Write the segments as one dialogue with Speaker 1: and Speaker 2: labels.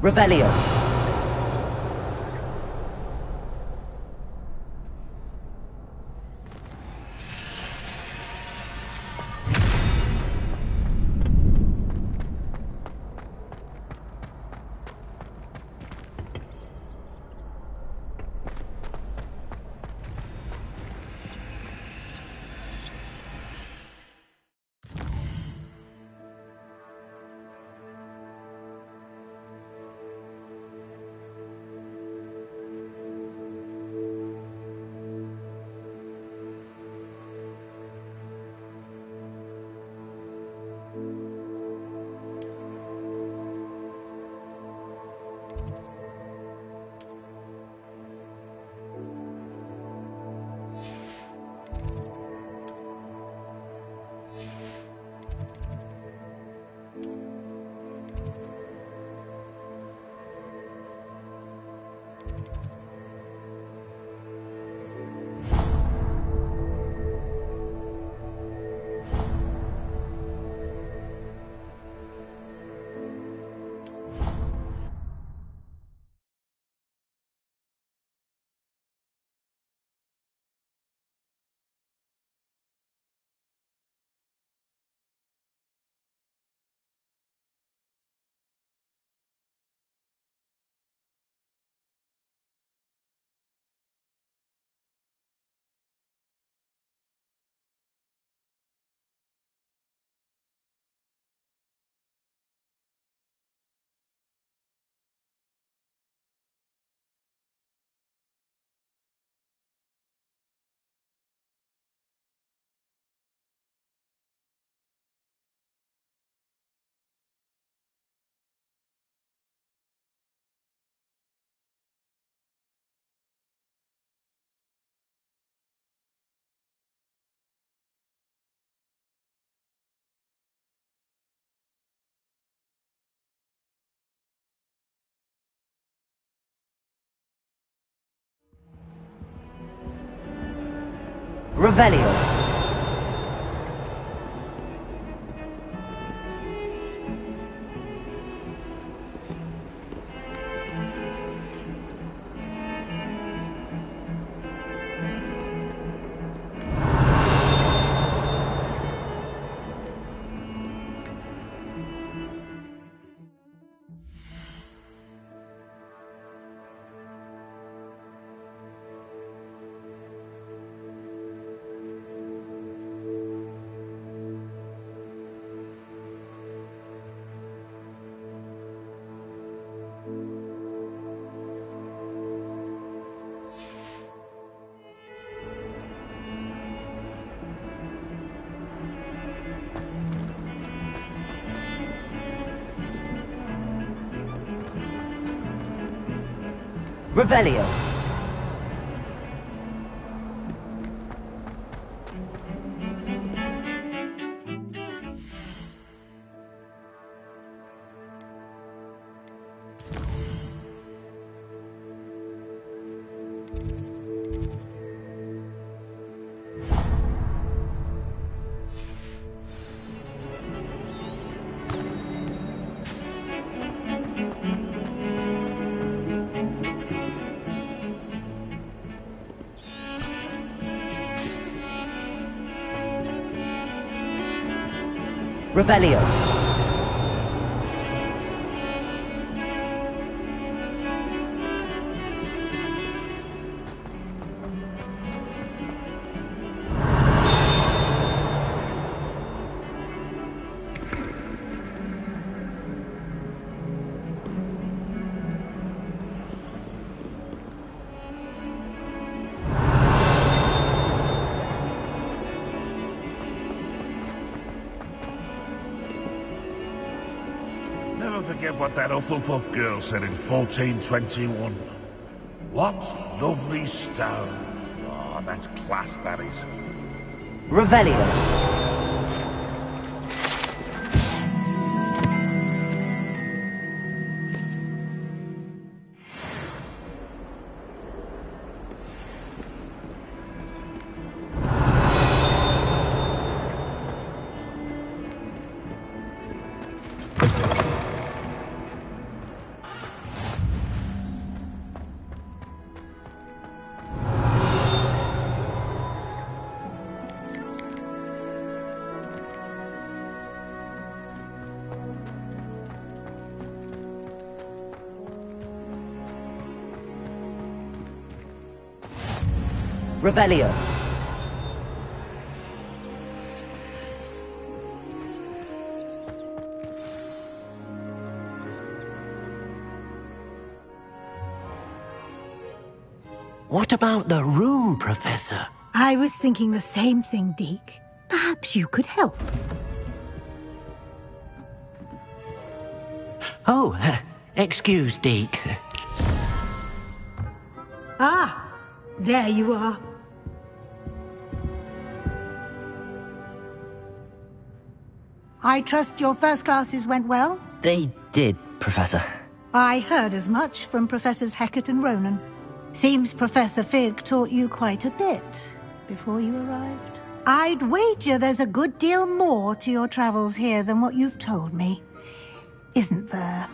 Speaker 1: Revelio. Revelio. Revelio. Revelio.
Speaker 2: Forget what that Hufflepuff girl said in 1421. What lovely stone. Oh, that's class, that is.
Speaker 1: Revelio. Revelio.
Speaker 3: What about the room, Professor?
Speaker 4: I was thinking the same thing, Deke. Perhaps you could help.
Speaker 3: Oh, excuse, Deke.
Speaker 4: Ah, there you are. I trust your first classes went well?
Speaker 1: They did, Professor.
Speaker 4: I heard as much from Professors Hecat and Ronan. Seems Professor Fig taught you quite a bit before you arrived. I'd wager there's a good deal more to your travels here than what you've told me, isn't there?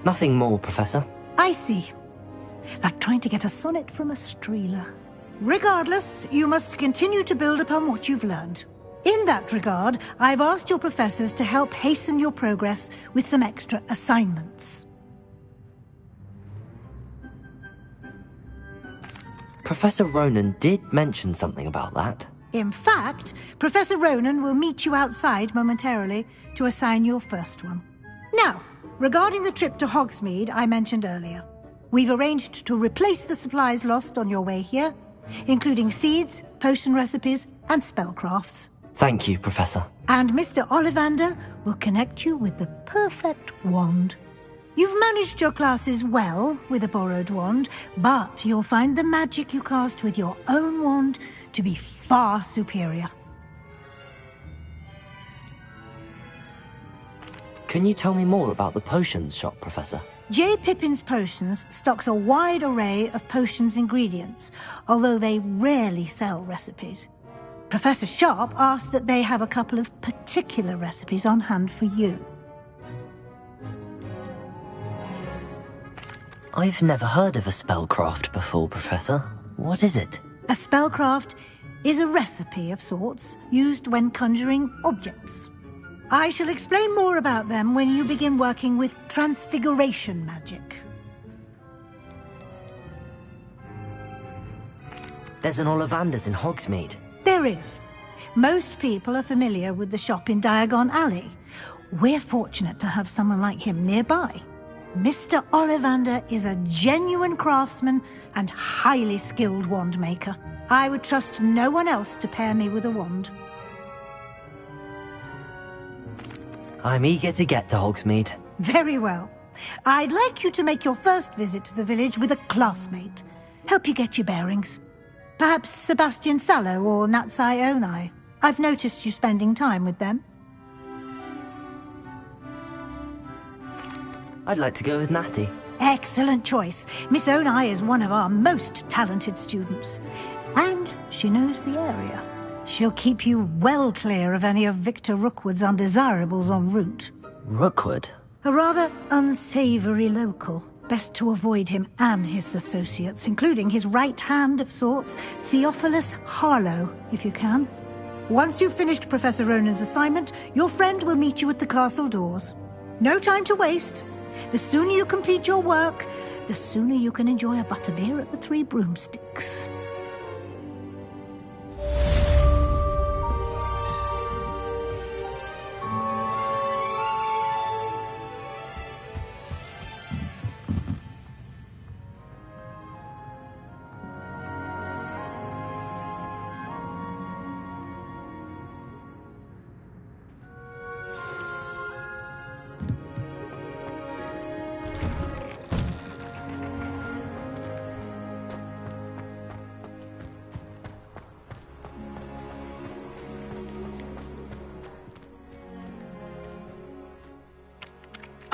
Speaker 1: Nothing more, Professor.
Speaker 4: I see. Like trying to get a sonnet from a streeler. Regardless, you must continue to build upon what you've learned. In that regard, I've asked your professors to help hasten your progress with some extra assignments.
Speaker 1: Professor Ronan did mention something about that.
Speaker 4: In fact, Professor Ronan will meet you outside momentarily to assign your first one. Now, regarding the trip to Hogsmeade I mentioned earlier, we've arranged to replace the supplies lost on your way here, including seeds, potion recipes, and spellcrafts.
Speaker 1: Thank you, Professor.
Speaker 4: And Mr. Ollivander will connect you with the perfect wand. You've managed your classes well with a borrowed wand, but you'll find the magic you cast with your own wand to be far superior.
Speaker 1: Can you tell me more about the potions shop, Professor?
Speaker 4: J. Pippin's Potions stocks a wide array of potions ingredients, although they rarely sell recipes. Professor Sharp asked that they have a couple of particular recipes on hand for you.
Speaker 1: I've never heard of a spellcraft before, Professor. What is it?
Speaker 4: A spellcraft is a recipe of sorts used when conjuring objects. I shall explain more about them when you begin working with transfiguration magic.
Speaker 1: There's an Ollivander's in Hogsmeade.
Speaker 4: There is. Most people are familiar with the shop in Diagon Alley. We're fortunate to have someone like him nearby. Mr. Ollivander is a genuine craftsman and highly skilled wand maker. I would trust no one else to pair me with a wand.
Speaker 1: I'm eager to get to Hogsmeade.
Speaker 4: Very well. I'd like you to make your first visit to the village with a classmate. Help you get your bearings. Perhaps Sebastian Sallow or fixer009. I've noticed you spending time with them.
Speaker 1: I'd like to go with Natty.
Speaker 4: Excellent choice. Miss Onai is one of our most talented students. And she knows the area. She'll keep you well clear of any of Victor Rookwood's undesirables en route.
Speaker 1: Rookwood?
Speaker 4: A rather unsavory local. Best to avoid him and his associates, including his right hand of sorts, Theophilus Harlow, if you can. Once you've finished Professor Ronan's assignment, your friend will meet you at the castle doors. No time to waste. The sooner you complete your work, the sooner you can enjoy a butterbeer at the Three Broomsticks.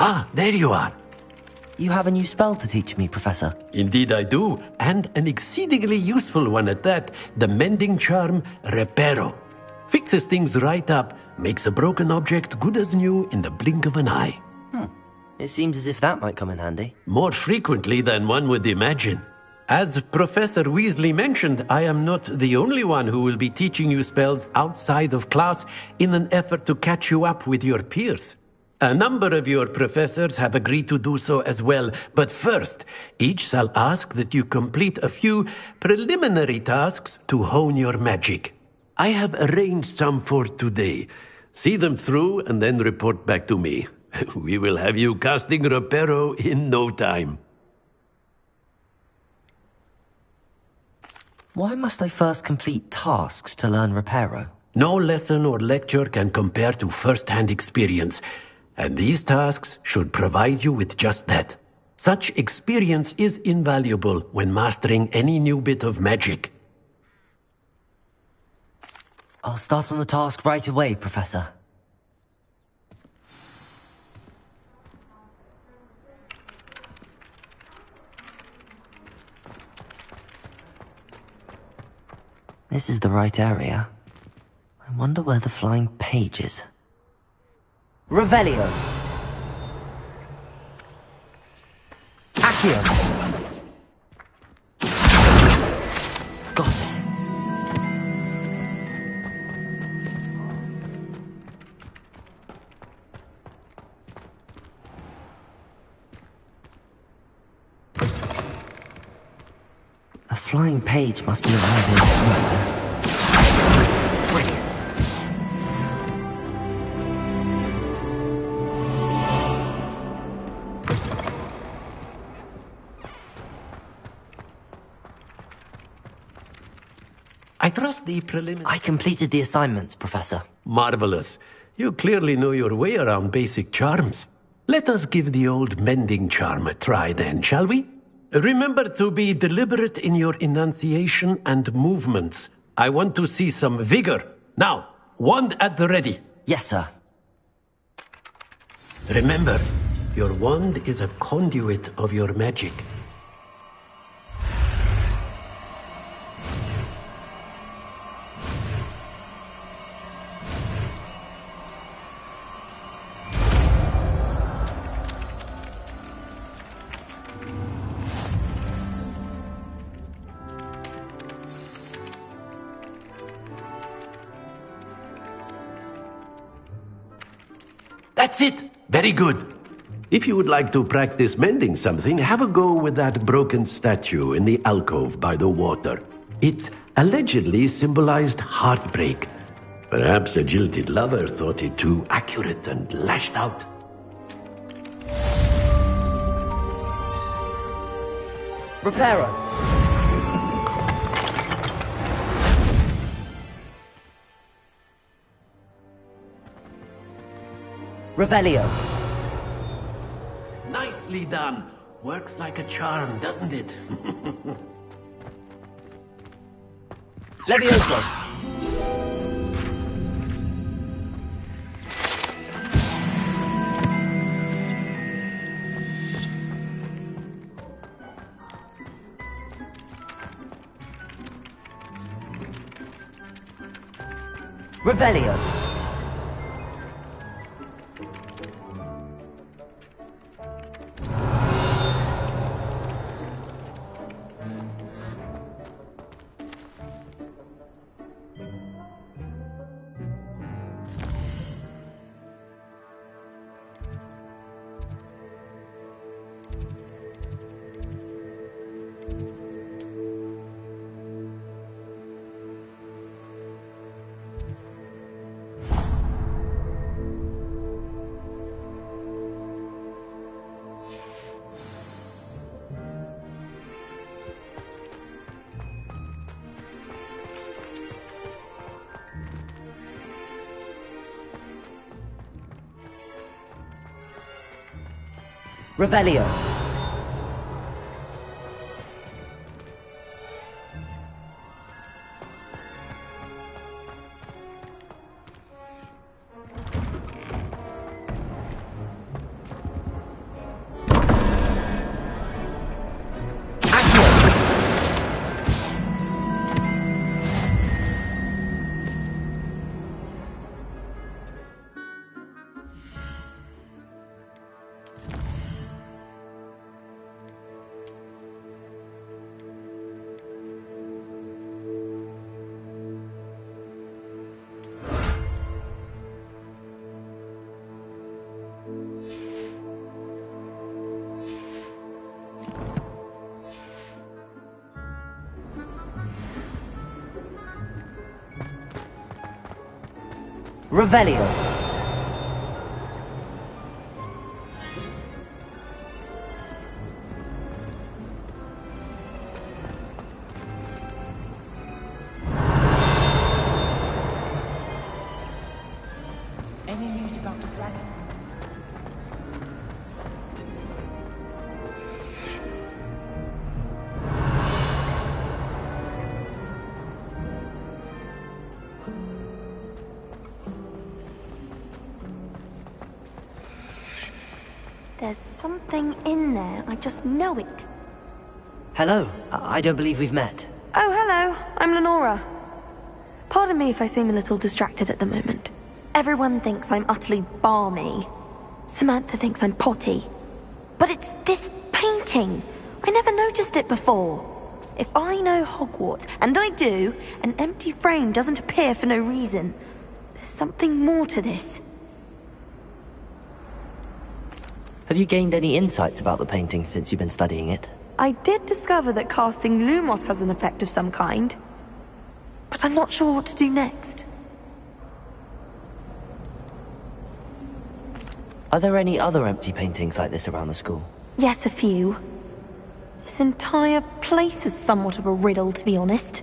Speaker 3: Ah, there you are.
Speaker 1: You have a new spell to teach me, Professor.
Speaker 3: Indeed I do, and an exceedingly useful one at that, the mending charm Reparo. Fixes things right up, makes a broken object good as new in the blink of an eye.
Speaker 1: It seems as if that might come in handy.
Speaker 3: More frequently than one would imagine. As Professor Weasley mentioned, I am not the only one who will be teaching you spells outside of class in an effort to catch you up with your peers. A number of your professors have agreed to do so as well, but first, each shall ask that you complete a few preliminary tasks to hone your magic. I have arranged some for today. See them through and then report back to me. We will have you casting Reparo in no time.
Speaker 1: Why must I first complete tasks to learn Reparo?
Speaker 3: No lesson or lecture can compare to first-hand experience, and these tasks should provide you with just that. Such experience is invaluable when mastering any new bit of magic.
Speaker 1: I'll start on the task right away, Professor. This is the right area. I wonder where the flying page is. Revelio! Accio! Got it. A flying page must be around here somewhere. Brilliant.
Speaker 3: I trust the preliminary...
Speaker 1: I completed the assignments, Professor.
Speaker 3: Marvelous. You clearly know your way around basic charms. Let us give the old mending charm a try then, shall we? Remember to be deliberate in your enunciation and movements. I want to see some vigor. Now, wand at the ready.
Speaker 1: Yes, sir.
Speaker 3: Remember, your wand is a conduit of your magic. That's it! Very good. If you would like to practice mending something, have a go with that broken statue in the alcove by the water. It allegedly symbolized heartbreak. Perhaps a jilted lover thought it too accurate and lashed out.
Speaker 1: Reparo! Revelio.
Speaker 3: Nicely done. Works like a charm, doesn't it?
Speaker 1: Levioso. Revelio. Revelio. Revelio.
Speaker 5: Any news about the dragon?
Speaker 6: There's something in there, I just know it.
Speaker 1: Hello. I don't believe we've met.
Speaker 6: Oh, hello, I'm Lenora. Pardon me if I seem a little distracted at the moment. Everyone thinks I'm utterly balmy. Samantha thinks I'm potty. But it's this painting. I never noticed it before. If I know Hogwarts, and I do, an empty frame doesn't appear for no reason. There's something more to this.
Speaker 1: Have you gained any insights about the painting since you've been studying it?
Speaker 6: I did discover that casting Lumos has an effect of some kind. But I'm not sure what to do next.
Speaker 1: Are there any other empty paintings like this around the school?
Speaker 6: Yes, a few. This entire place is somewhat of a riddle, to be honest.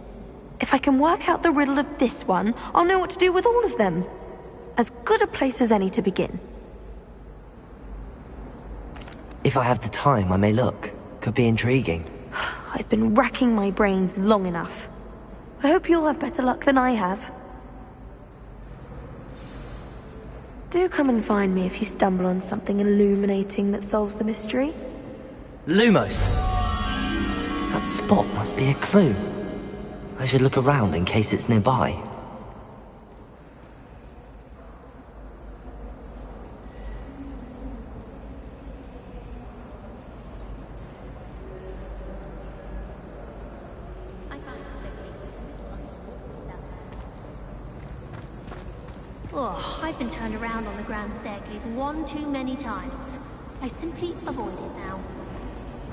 Speaker 6: If I can work out the riddle of this one, I'll know what to do with all of them. As good a place as any to begin.
Speaker 1: If I have the time, I may look. Could be intriguing.
Speaker 6: I've been racking my brains long enough. I hope you'll have better luck than I have. Do come and find me if you stumble on something illuminating that solves the mystery.
Speaker 1: Lumos! That spot must be a clue. I should look around in case it's nearby.
Speaker 7: Oh, I've been turned around on the grand staircase one too many times. I simply avoid it now.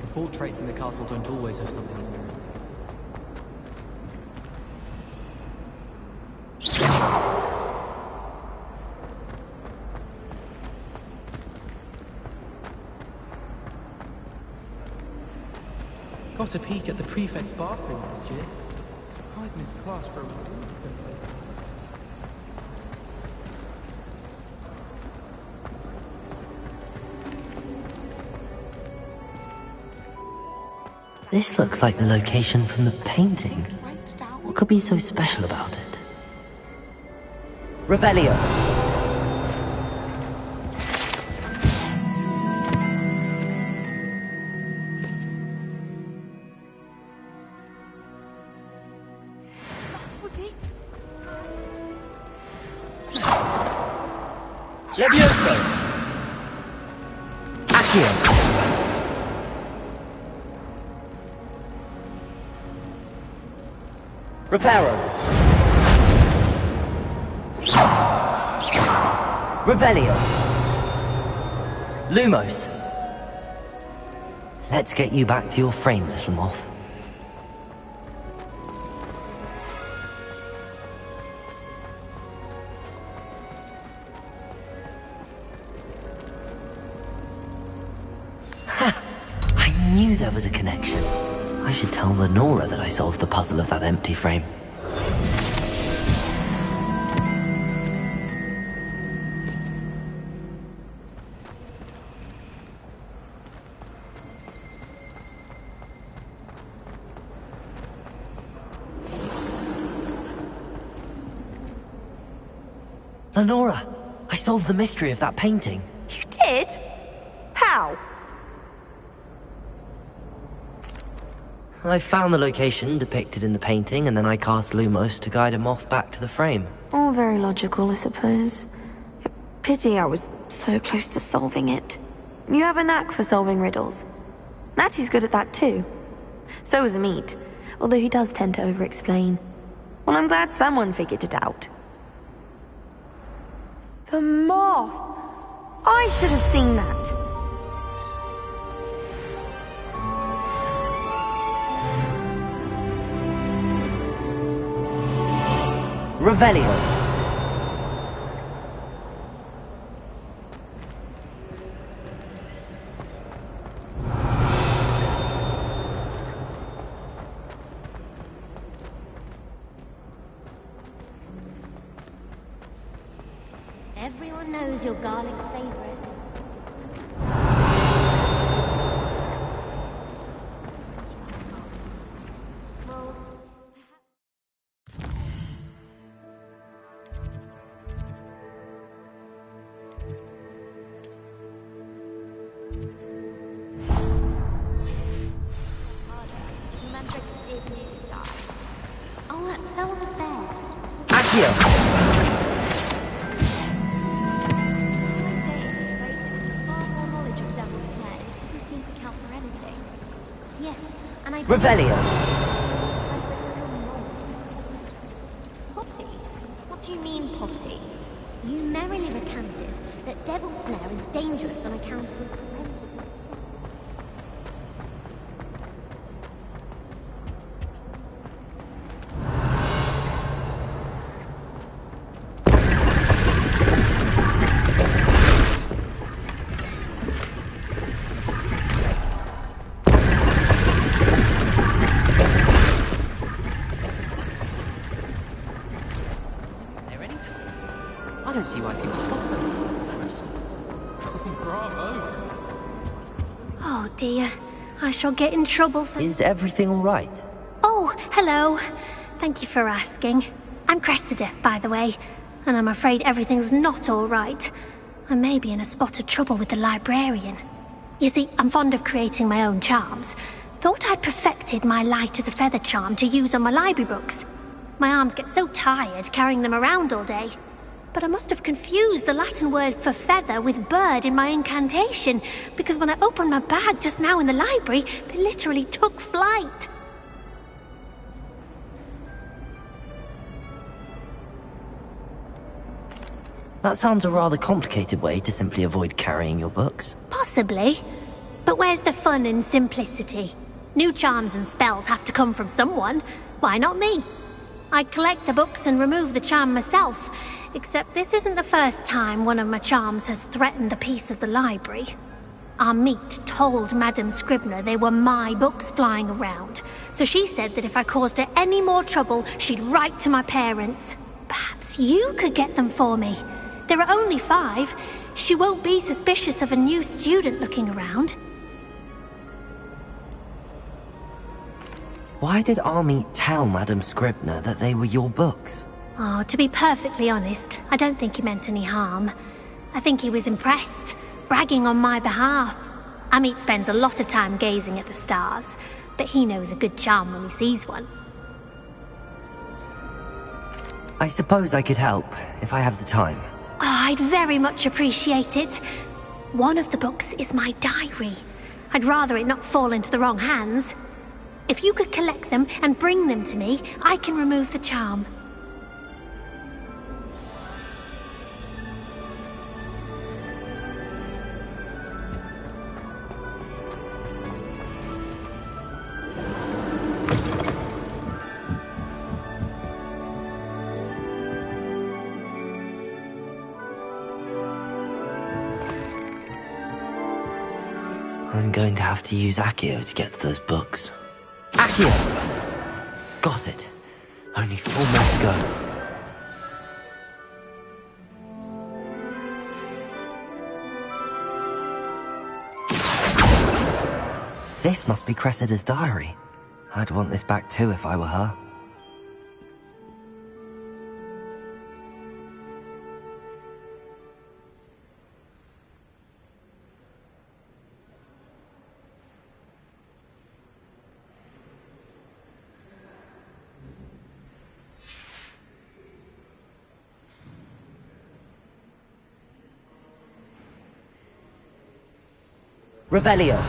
Speaker 5: The portraits in the castle don't always have something. Got a peek at the prefect's bathroom last year. I'd missed class for a while.
Speaker 1: This looks like the location from the painting. What could be so special about it? Revelio!
Speaker 6: Was it?
Speaker 1: Levioso! Accio! Reparo! Revelio! Lumos! Let's get you back to your frame, little moth. Ha! I knew there was a connection. I should tell Lenora that I solved the puzzle of that empty frame. Lenora, I solved the mystery of that painting.
Speaker 6: You did? How?
Speaker 1: I found the location depicted in the painting, and then I cast Lumos to guide a moth back to the frame.
Speaker 6: All very logical, I suppose. Pity I was so close to solving it. You have a knack for solving riddles. Natty's good at that too. So is Amit, although he does tend to over-explain. Well, I'm glad someone figured it out. The moth! I should have seen that!
Speaker 1: Revelio!
Speaker 7: Everyone knows you're Garlic's favorite. Well, oh, that's so unfair.
Speaker 1: Accio!
Speaker 7: Yes, and I...
Speaker 1: Revelio!
Speaker 7: Potty? What do you mean, Potty? You merrily recounted that Devil's Snare is dangerous on account of its propensity.
Speaker 5: I don't see why people trust them. Bravo!
Speaker 7: Oh dear, I shall get in trouble for...
Speaker 1: Is everything alright?
Speaker 7: Oh, hello. Thank you for asking. I'm Cressida, by the way, and I'm afraid everything's not all right. I may be in a spot of trouble with the librarian. You see, I'm fond of creating my own charms. Thought I'd perfected my light as a feather charm to use on my library books. My arms get so tired carrying them around all day. But I must have confused the Latin word for feather with bird in my incantation, because when I opened my bag just now in the library, they literally took flight.
Speaker 1: That sounds a rather complicated way to simply avoid carrying your books.
Speaker 7: Possibly. But where's the fun in simplicity? New charms and spells have to come from someone. Why not me? I collect the books and remove the charm myself, except this isn't the first time one of my charms has threatened the peace of the library. Our meet told Madame Scribner they were my books flying around, so she said that if I caused her any more trouble, she'd write to my parents. Perhaps you could get them for me. There are only 5. She won't be suspicious of a new student looking around.
Speaker 1: Why did Army tell Madame Scribner that they were your books?
Speaker 7: Oh, to be perfectly honest, I don't think he meant any harm. I think he was impressed, bragging on my behalf. Amit spends a lot of time gazing at the stars, but he knows a good charm when he sees one.
Speaker 1: I suppose I could help, if I have the time.
Speaker 7: Oh, I'd very much appreciate it. One of the books is my diary. I'd rather it not fall into the wrong hands. If you could collect them and bring them to me, I can remove the charm.
Speaker 1: I'm going to have to use Accio to get to those books. Accio! Got it. Only 4 more to go. This must be Cressida's diary. I'd want this back too if I were her. Revelio.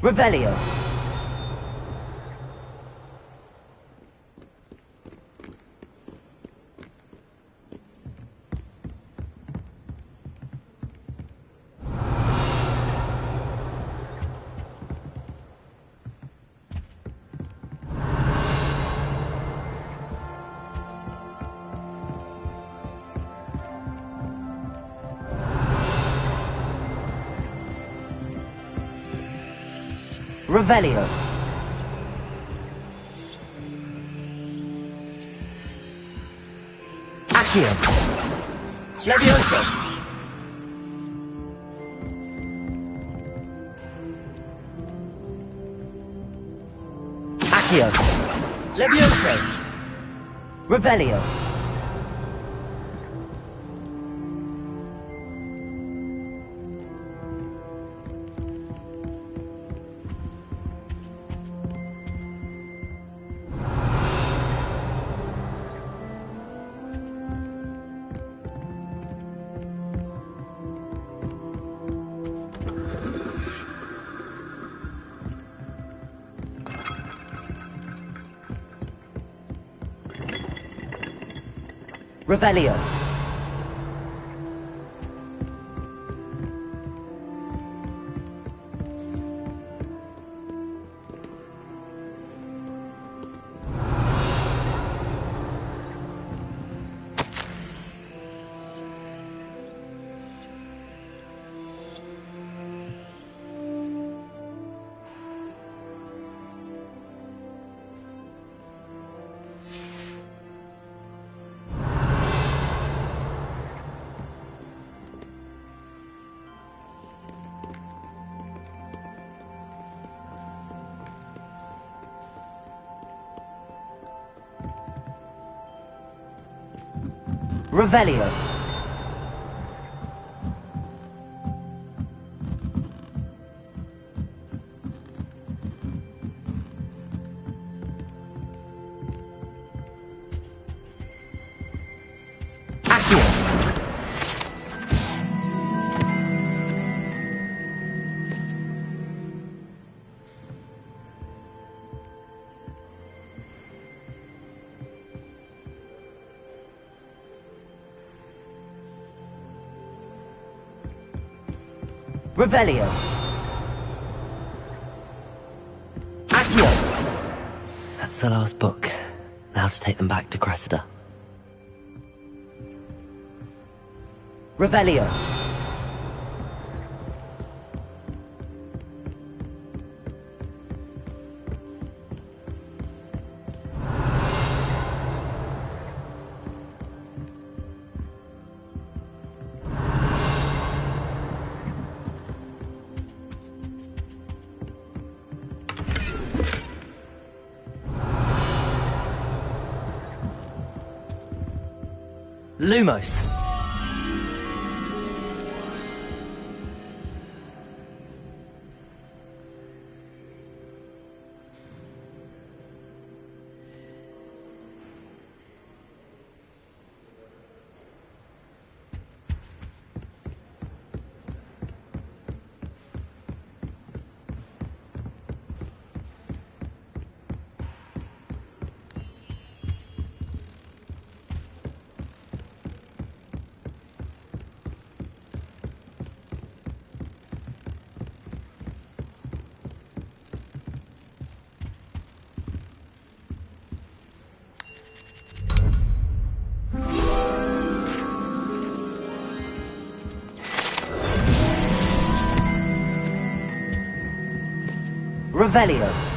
Speaker 8: Revelio. Revelio. Accio. Levioso. Accio. Levioso. Revelio. Revelio. Revelio. Accio. Revelio. Accio.
Speaker 1: That's the last book. Now to take them back to Cressida.
Speaker 8: Revelio.
Speaker 1: Lumos.
Speaker 8: Revelio.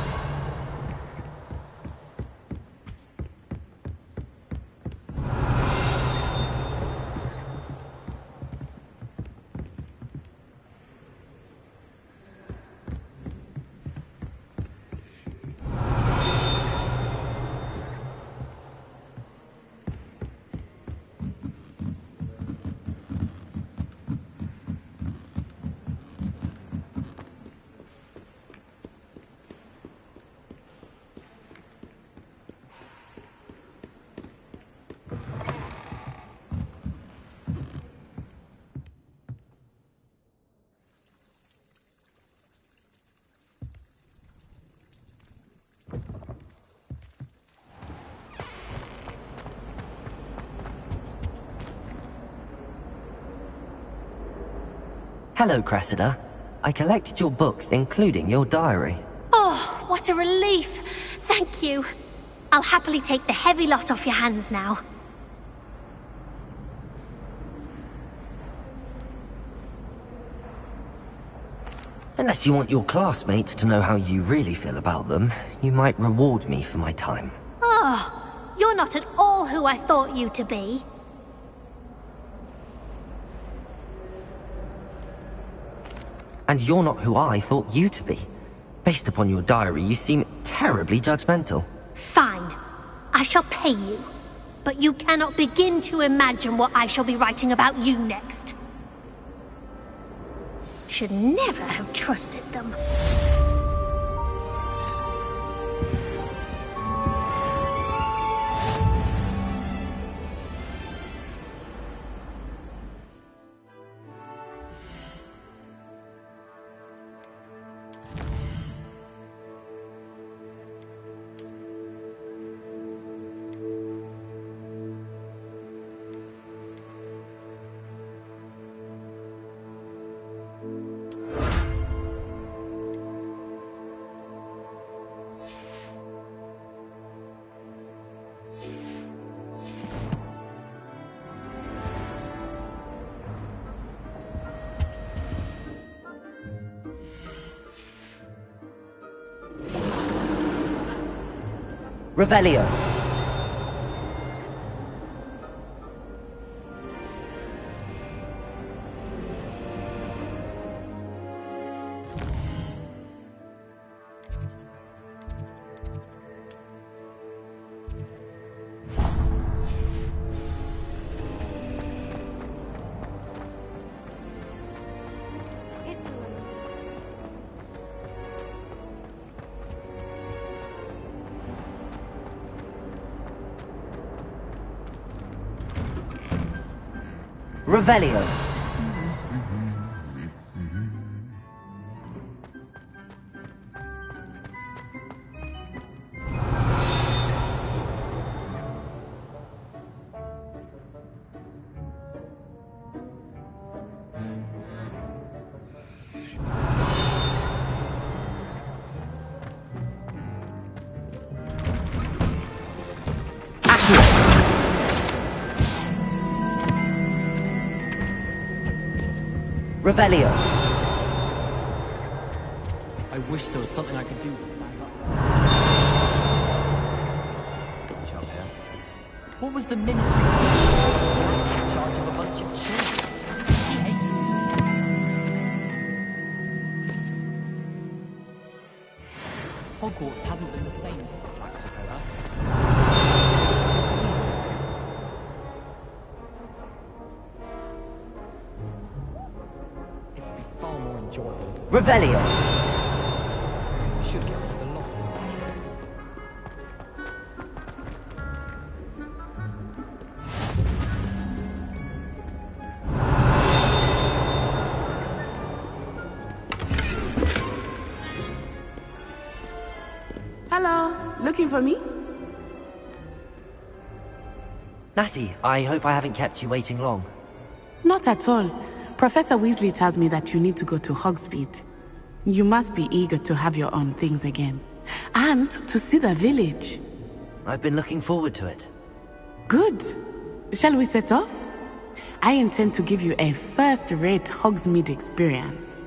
Speaker 1: Hello, Cressida. I collected your books, including your diary.
Speaker 7: Oh, what a relief! Thank you. I'll happily take the heavy lot off your hands now.
Speaker 1: Unless you want your classmates to know how you really feel about them, you might reward me for my time.
Speaker 7: Oh, you're not at all who I thought you to be.
Speaker 1: And you're not who I thought you to be. Based upon your diary, you seem terribly judgmental.
Speaker 7: Fine. I shall pay you. But you cannot begin to imagine what I shall be writing about you next. Should never have trusted them.
Speaker 8: Revelio. Revelio. Revelio.
Speaker 5: I wish there was something I could do. What was the ministry in charge of a bunch of children? Hogwarts hasn't been the same since the Black took over. It would be far more enjoyable.
Speaker 8: Revelio.
Speaker 5: We should get rid of the lot.
Speaker 9: Hello, looking for me?
Speaker 1: Natty, I hope I haven't kept you waiting long.
Speaker 9: Not at all. Professor Weasley tells me that you need to go to Hogsmeade. You must be eager to have your own things again. And to see the village.
Speaker 1: I've been looking forward to it.
Speaker 9: Good. Shall we set off? I intend to give you a first-rate Hogsmeade experience.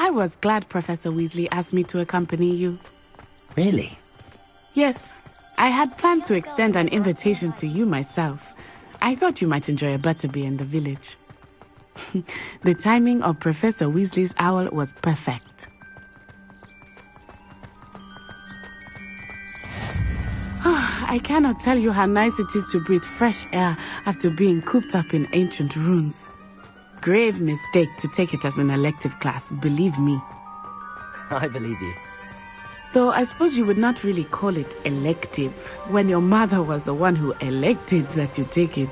Speaker 9: I was glad Professor Weasley asked me to accompany you.
Speaker 1: Really?
Speaker 9: Yes, I had planned to extend an invitation to you myself. I thought you might enjoy a butterbeer in the village. The timing of Professor Weasley's owl was perfect. I cannot tell you how nice it is to breathe fresh air after being cooped up in ancient ruins. Grave mistake to take it as an elective class, believe me.
Speaker 1: I believe you.
Speaker 9: Though I suppose you would not really call it elective when your mother was the one who elected that you take it.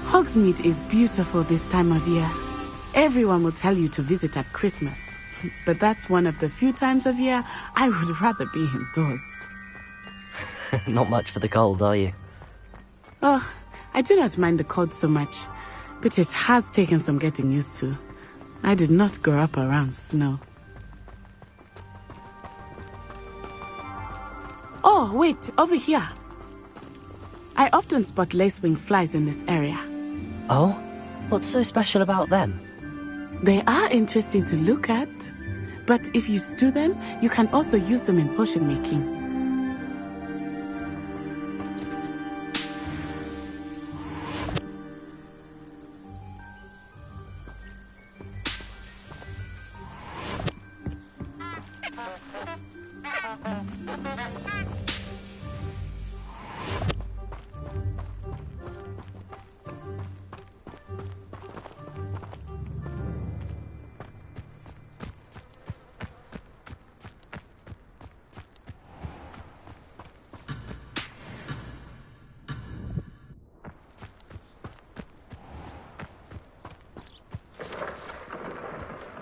Speaker 9: Hogsmeade is beautiful this time of year. Everyone will tell you to visit at Christmas. But that's one of the few times of year I would rather be indoors.
Speaker 1: Not much for the cold, are you?
Speaker 9: Oh, I do not mind the cold so much, but it has taken some getting used to. I did not grow up around snow. Oh, wait, over here. I often spot lacewing flies in this area.
Speaker 1: Oh? What's so special about them?
Speaker 9: They are interesting to look at, but if you stew them, you can also use them in potion making.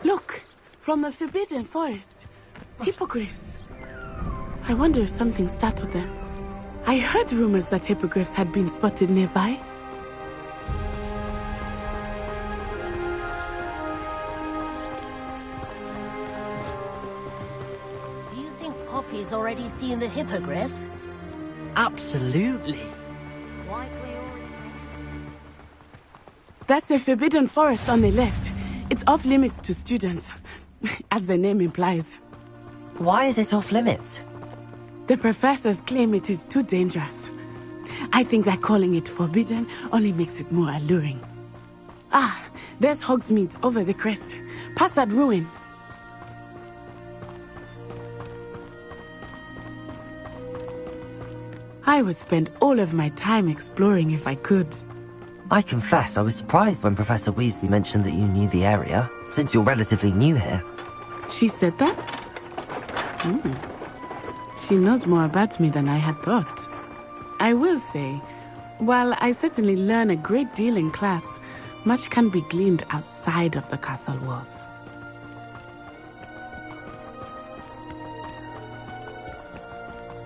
Speaker 9: Look, from the Forbidden Forest. Hippogriffs. I wonder if something startled them. I heard rumors that hippogriffs had been spotted nearby.
Speaker 10: Do you think Poppy's already seen the hippogriffs?
Speaker 1: Absolutely.
Speaker 9: That's the Forbidden Forest on the left. It's off limits to students, as the name implies.
Speaker 1: Why is it off limits?
Speaker 9: The professors claim it is too dangerous. I think that calling it forbidden only makes it more alluring. Ah, there's Hogsmeade over the crest. Past that ruin. I would spend all of my time exploring if I could.
Speaker 1: I confess I was surprised when Professor Weasley mentioned that you knew the area, since you're relatively new here.
Speaker 9: She said that? She knows more about me than I had thought. I will say, while I certainly learn a great deal in class, much can be gleaned outside of the castle walls.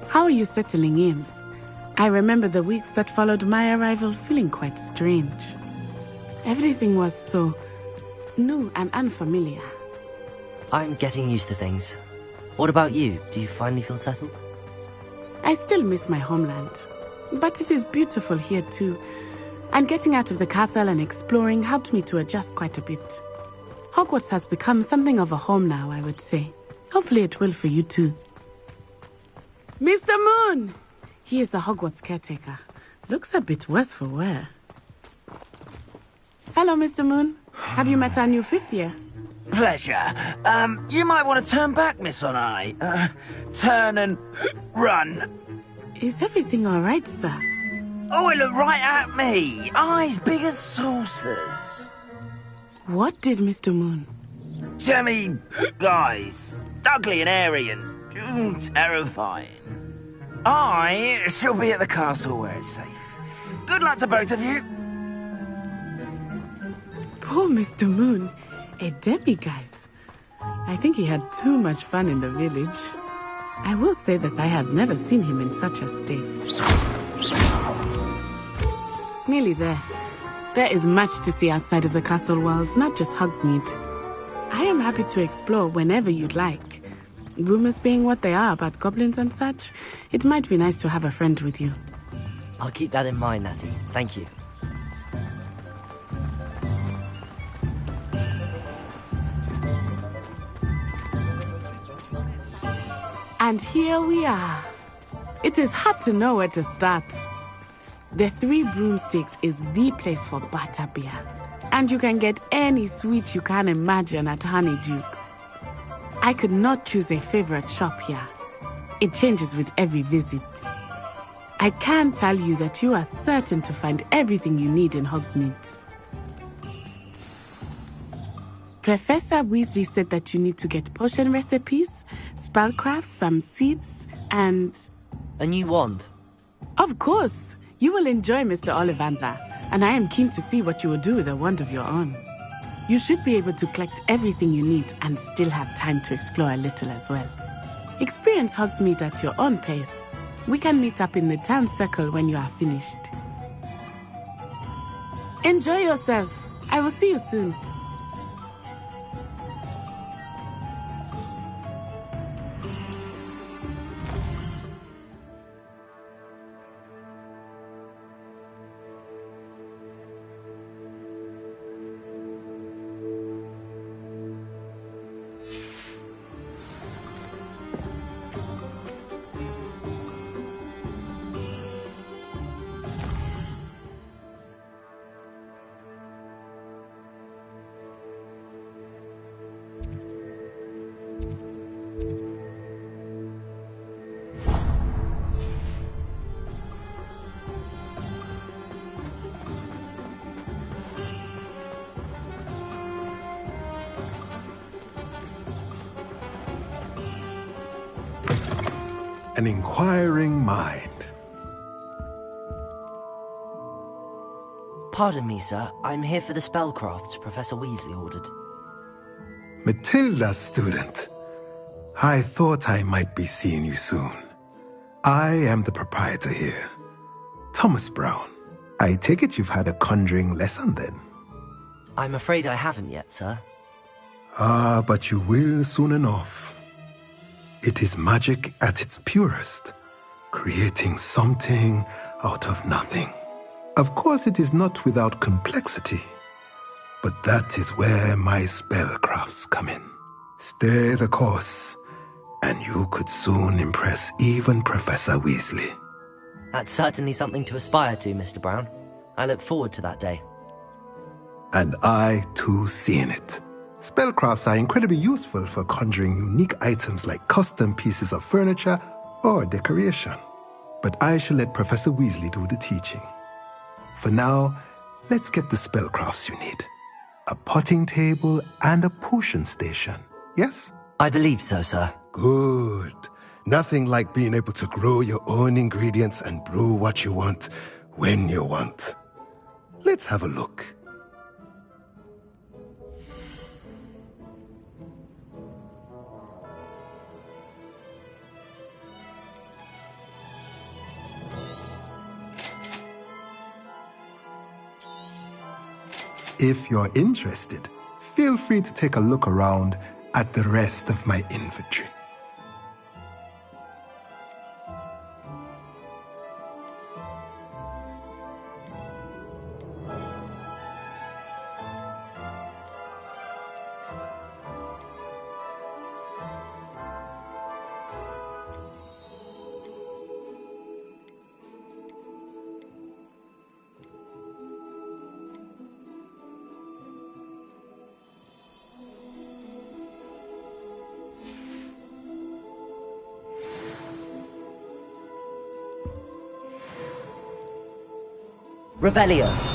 Speaker 9: How are you settling in? I remember the weeks that followed my arrival feeling quite strange. Everything was so new and unfamiliar.
Speaker 1: I'm getting used to things. What about you? Do you finally feel settled?
Speaker 9: I still miss my homeland, but it is beautiful here too. And getting out of the castle and exploring helped me to adjust quite a bit. Hogwarts has become something of a home now, I would say. Hopefully it will for you too. Mr. Moon! He is the Hogwarts caretaker. Looks a bit worse for wear. Hello, Mr. Moon. Have you met our new fifth year?
Speaker 11: Pleasure. You might want to turn back, Miss Onai. Turn and run.
Speaker 9: Is everything all right, sir?
Speaker 11: Oh, it looked right at me. Eyes big as saucers.
Speaker 9: What did Mr. Moon?
Speaker 11: Jemmy guys. Ugly and airy and terrifying. I shall be at the castle where it's safe. Good luck to both of you.
Speaker 9: Poor Mr. Moon. A demiguise. I think he had too much fun in the village. I will say that I have never seen him in such a state. Nearly there. There is much to see outside of the castle walls, not just Hogsmeade. I am happy to explore whenever you'd like. Rumors being what they are about goblins and such, it might be nice to have a friend with you.
Speaker 1: I'll keep that in mind, Natty. Thank you.
Speaker 9: And here we are. It is hard to know where to start. The Three Broomsticks is the place for butterbeer. And you can get any sweet you can imagine at Honeydukes. I could not choose a favorite shop here. It changes with every visit. I can tell you that you are certain to find everything you need in Hogsmeade. Professor Weasley said that you need to get potion recipes, spellcrafts, some seeds, and...
Speaker 8: A new wand?
Speaker 9: Of course! You will enjoy Mr. Ollivander, and I am keen to see what you will do with a wand of your own. You should be able to collect everything you need and still have time to explore a little as well. Experience Hogsmeade at your own pace. We can meet up in the town circle when you are finished. Enjoy yourself. I will see you soon.
Speaker 12: An inquiring mind.
Speaker 8: Pardon me, sir. I'm here for the spellcrafts Professor Weasley ordered.
Speaker 12: Matilda's student. I thought I might be seeing you soon. I am the proprietor here, Thomas Brown. I take it you've had a conjuring lesson then?
Speaker 8: I'm afraid I haven't yet, sir.
Speaker 12: Ah, but you will soon enough. It is magic at its purest, creating something out of nothing. Of course, it is not without complexity, but that is where my spellcrafts come in. Stay the course, and you could soon impress even Professor Weasley.
Speaker 8: That's certainly something to aspire to, Mr. Brown. I look forward to that day.
Speaker 12: And I, too, seeing it. Spellcrafts are incredibly useful for conjuring unique items like custom pieces of furniture or decoration. But I shall let Professor Weasley do the teaching. For now, let's get the spellcrafts you need. A potting table and a potion station, yes?
Speaker 8: I believe so, sir.
Speaker 12: Good. Nothing like being able to grow your own ingredients and brew what you want when you want. Let's have a look. If you're interested, feel free to take a look around at the rest of my inventory.
Speaker 8: Revelio.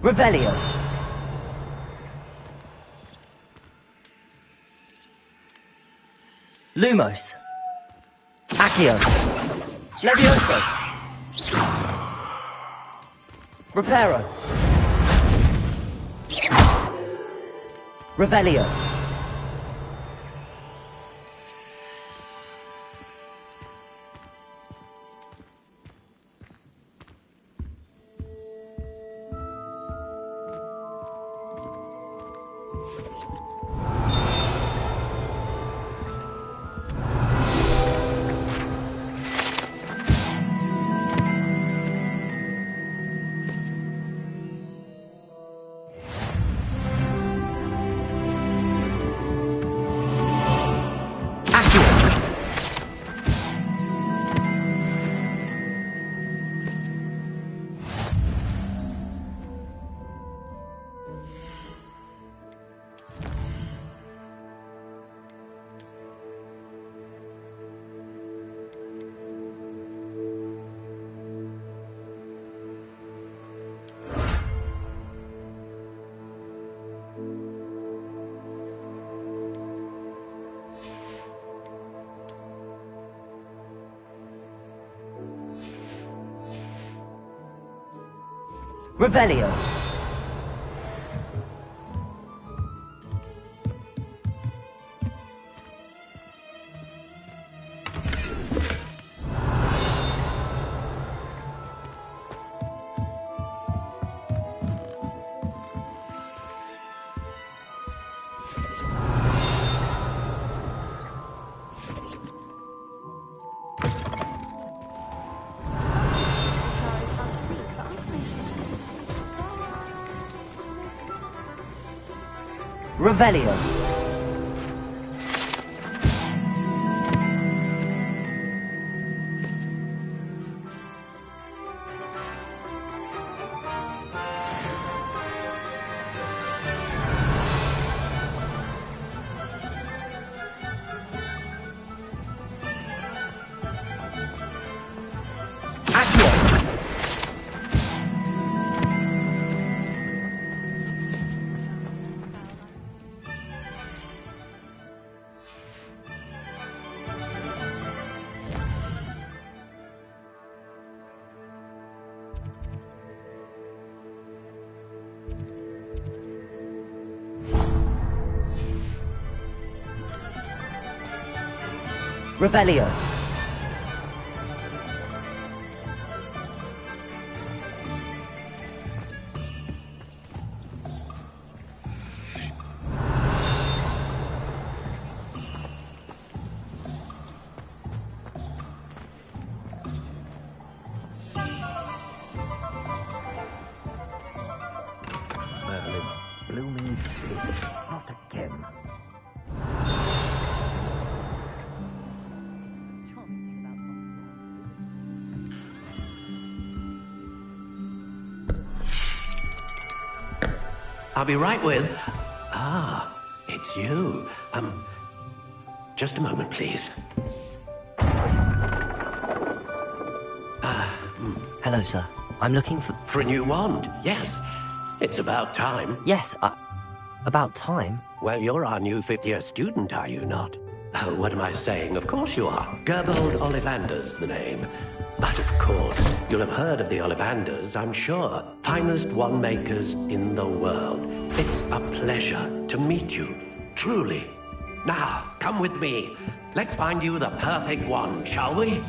Speaker 8: Revelio. Lumos. Accio. Levioso. Reparo. Revelio. Revelio. Revelio. Revelio.
Speaker 11: Blooming sleep. Not again.
Speaker 3: I'll be right with... Ah, it's you. Just a moment, please.
Speaker 8: Hello, sir. I'm looking for...
Speaker 3: For a new wand, yes. It's about time.
Speaker 8: Yes, about time?
Speaker 3: Well, you're our new fifth-year student, are you not? Oh, what am I saying? Of course you are. Gerbold Ollivander's the name. But of course, you'll have heard of the Ollivanders, I'm sure. Finest wand makers in the world. It's a pleasure to meet you, truly. Now, come with me. Let's find you the perfect wand, shall we?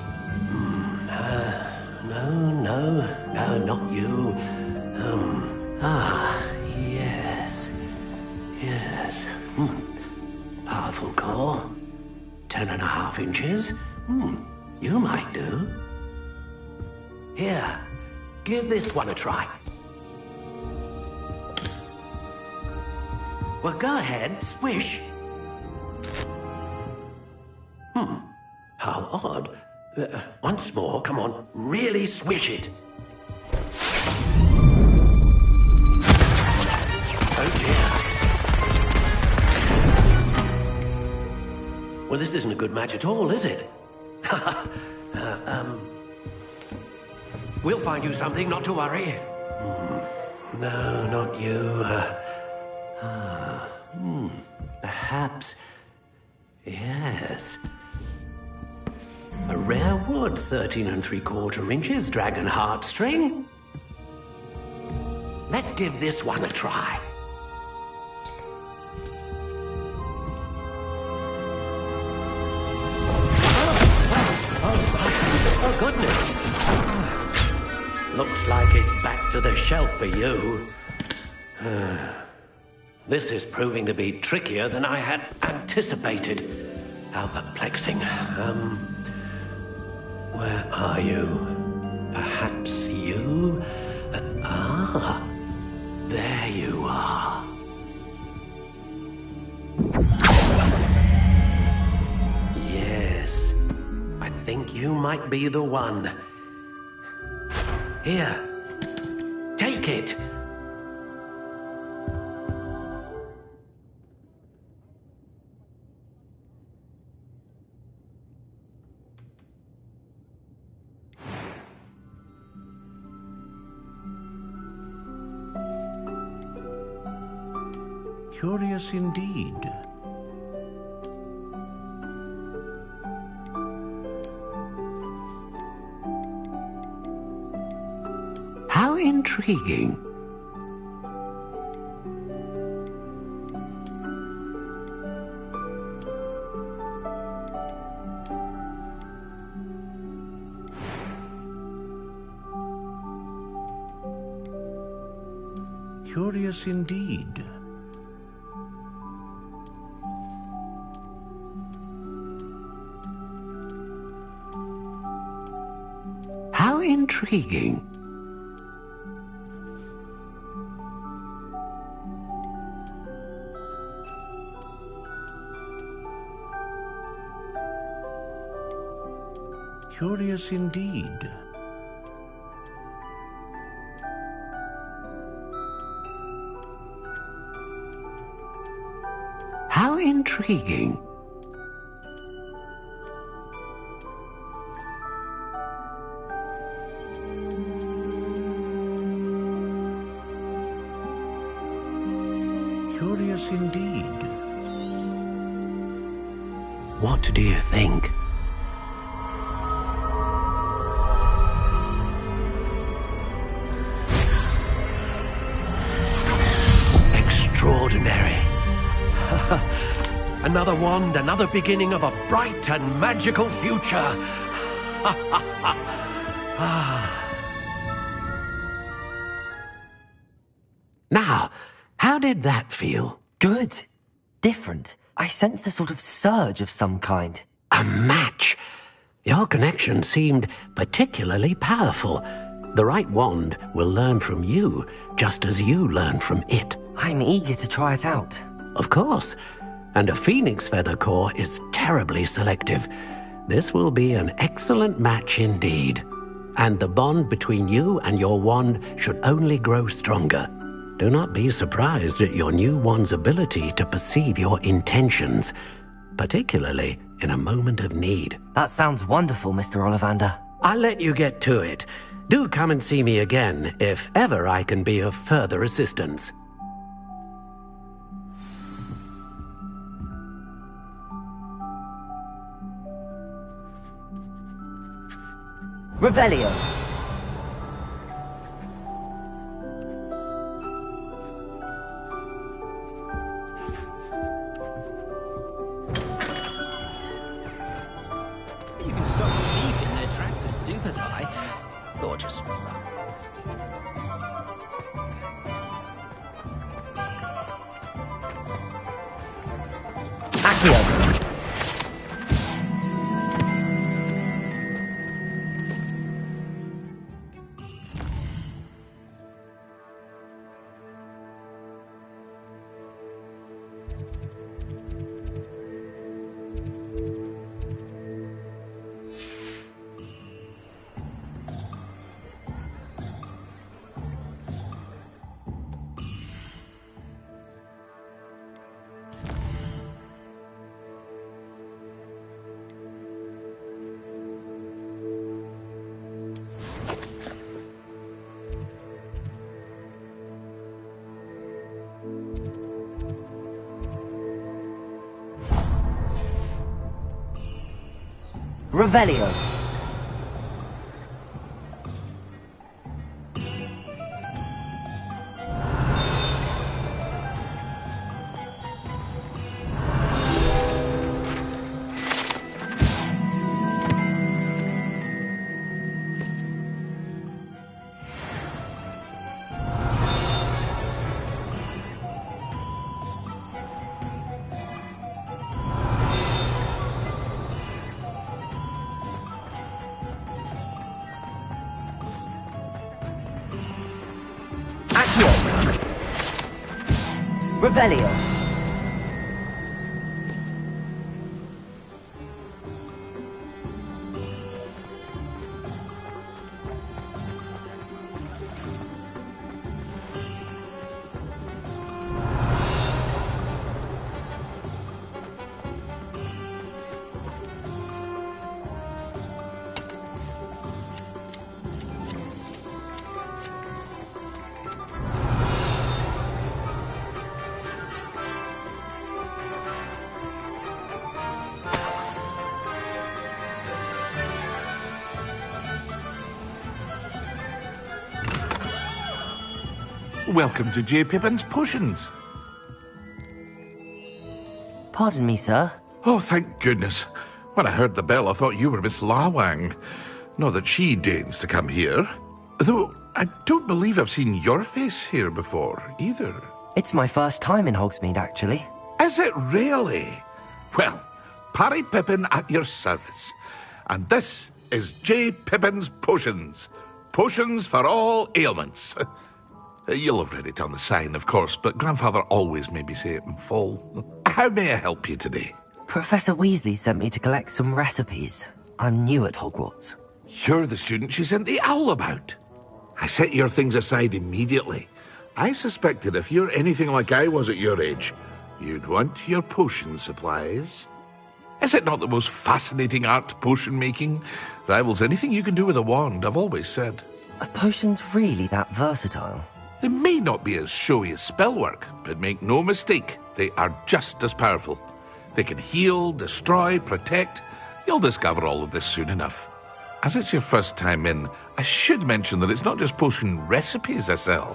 Speaker 3: No, not you. Yes. Powerful core. 10.5 inches. You might do. Here, give this one a try. Well, go ahead, swish. How odd. Once more, come on, really swish it. Oh dear. Well, this isn't a good match at all, is it? We'll find you something, not to worry. No, not you. Perhaps... Yes. A rare wood, 13 3/4 inches, dragon heartstring. Let's give this one a try. Oh, goodness. Looks like it's back to the shelf for you. This is proving to be trickier than I had anticipated. How perplexing. Where are you? Perhaps you? There you are. Yes, I think you might be the one. Here, take it.
Speaker 2: Curious indeed.
Speaker 3: How intriguing.
Speaker 2: Curious indeed.
Speaker 3: How intriguing.
Speaker 2: Curious indeed.
Speaker 3: How intriguing.
Speaker 2: Curious indeed.
Speaker 3: What do you think? Extraordinary. Another wand, another beginning of a bright and magical future. Now, how did that feel?
Speaker 8: Good. Different. I sensed a sort of surge of some kind.
Speaker 3: A match. Your connection seemed particularly powerful. The right wand will learn from you, just as you learn from it.
Speaker 8: I'm eager to try it out.
Speaker 3: Of course. And a phoenix feather core is terribly selective. This will be an excellent match indeed. And the bond between you and your wand should only grow stronger. Do not be surprised at your new wand's ability to perceive your intentions, particularly in a moment of need.
Speaker 8: That sounds wonderful, Mr. Ollivander.
Speaker 3: I'll let you get to it. Do come and see me again if ever I can be of further assistance.
Speaker 8: Revelio.
Speaker 11: You can stop a thief in their tracks with stupefy, or just run.
Speaker 8: Accio. Revelio. Revelio.
Speaker 2: Welcome to J. Pippin's Potions.
Speaker 8: Pardon me, sir.
Speaker 2: Oh, thank goodness. When I heard the bell, I thought you were Miss Lawang. Not that she deigns to come here. Though, I don't believe I've seen your face here before, either.
Speaker 8: It's my first time in Hogsmeade, actually.
Speaker 2: Is it really? Well, Parry Pippin at your service. And this is J. Pippin's Potions. Potions for all ailments. You'll have read it on the sign, of course, but Grandfather always made me say it in full. How may I help you today?
Speaker 8: Professor Weasley sent me to collect some recipes. I'm new at Hogwarts.
Speaker 2: You're the student she sent the owl about. I set your things aside immediately. I suspected if you're anything like I was at your age, you'd want your potion supplies. Is it not the most fascinating art, potion making? Rivals anything you can do with a wand, I've always said.
Speaker 8: Are potions really that versatile?
Speaker 2: They may not be as showy as spellwork, but make no mistake, they are just as powerful. They can heal, destroy, protect. You'll discover all of this soon enough. As it's your first time in, I should mention that it's not just potion recipes I sell.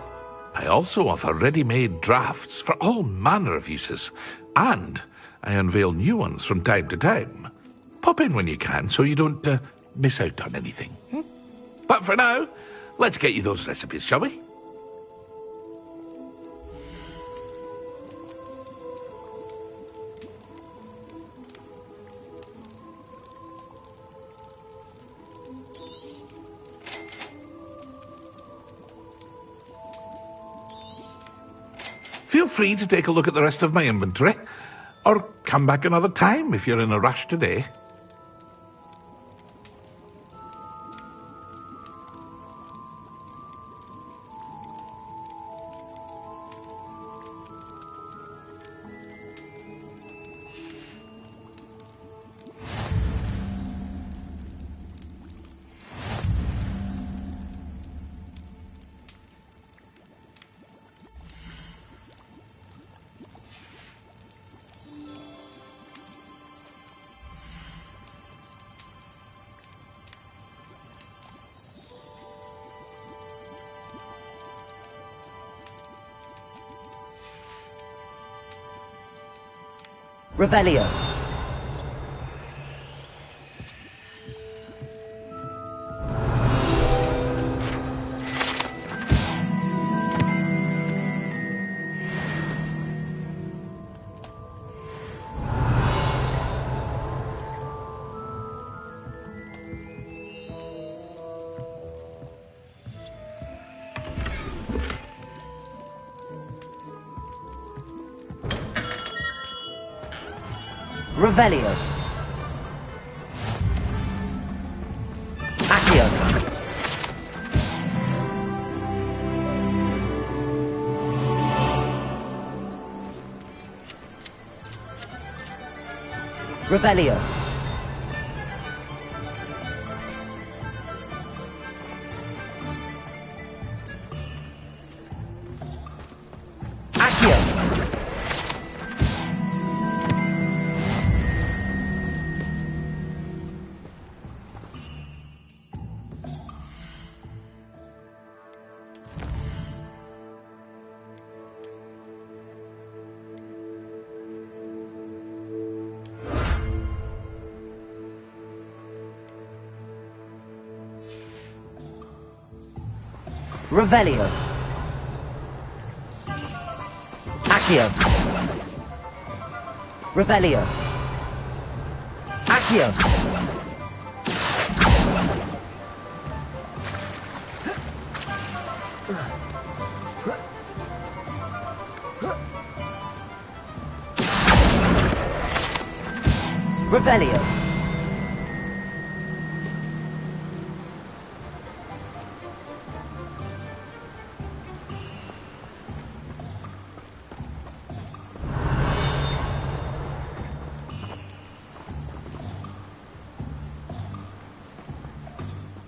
Speaker 2: I also offer ready-made drafts for all manner of uses, and I unveil new ones from time to time. Pop in when you can so you don't miss out on anything. But for now, let's get you those recipes, shall we? Feel free to take a look at the rest of my inventory, or come back another time if you're in a rush today.
Speaker 8: Revelio. Revelio. Accio. Revelio. Accio. Revelio. Accio. Revelio. Accio. Revelio.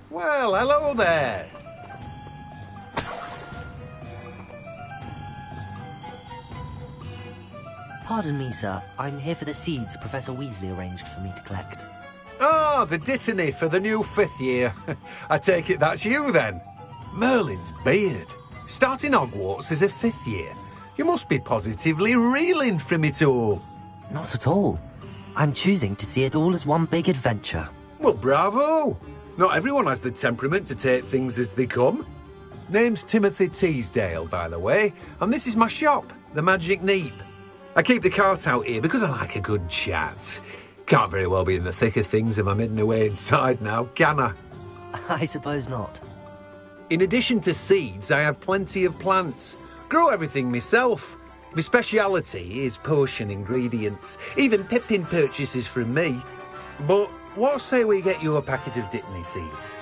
Speaker 3: Well, hello there.
Speaker 8: Pardon me, sir. I'm here for the seeds Professor Weasley arranged for me to collect.
Speaker 3: Oh, the dittany for the new 5th year. I take it that's you, then. Merlin's beard. Starting Hogwarts as a 5th year. You must be positively reeling from it all.
Speaker 8: Not at all. I'm choosing to see it all as one big adventure.
Speaker 3: Well, bravo! Not everyone has the temperament to take things as they come. Name's Timothy Teasdale, by the way, and this is my shop, the Magic Neep. I keep the cart out here because I like a good chat. Can't very well be in the thick of things if I'm hidden away inside now, can I?
Speaker 8: I suppose not.
Speaker 3: In addition to seeds, I have plenty of plants. Grow everything myself. My speciality is potion ingredients. Even Pippin purchases from me. But what say we get you a packet of Dittany seeds?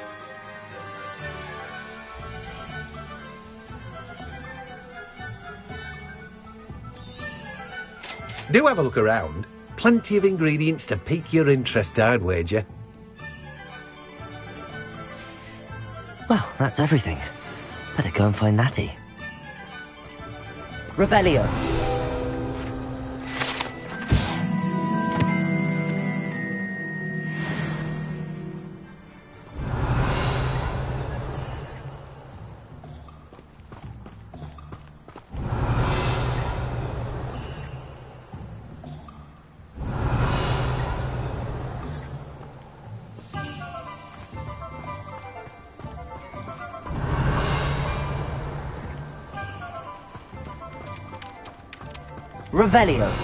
Speaker 3: Do have a look around. Plenty of ingredients to pique your interest, I'd wager.
Speaker 8: Well, that's everything. Better go and find Natty. Revelio. Revelio.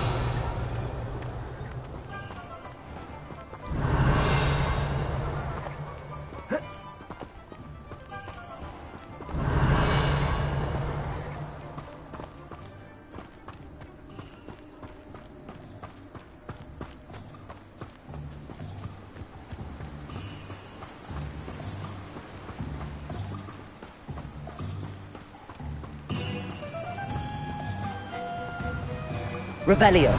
Speaker 8: Revelio.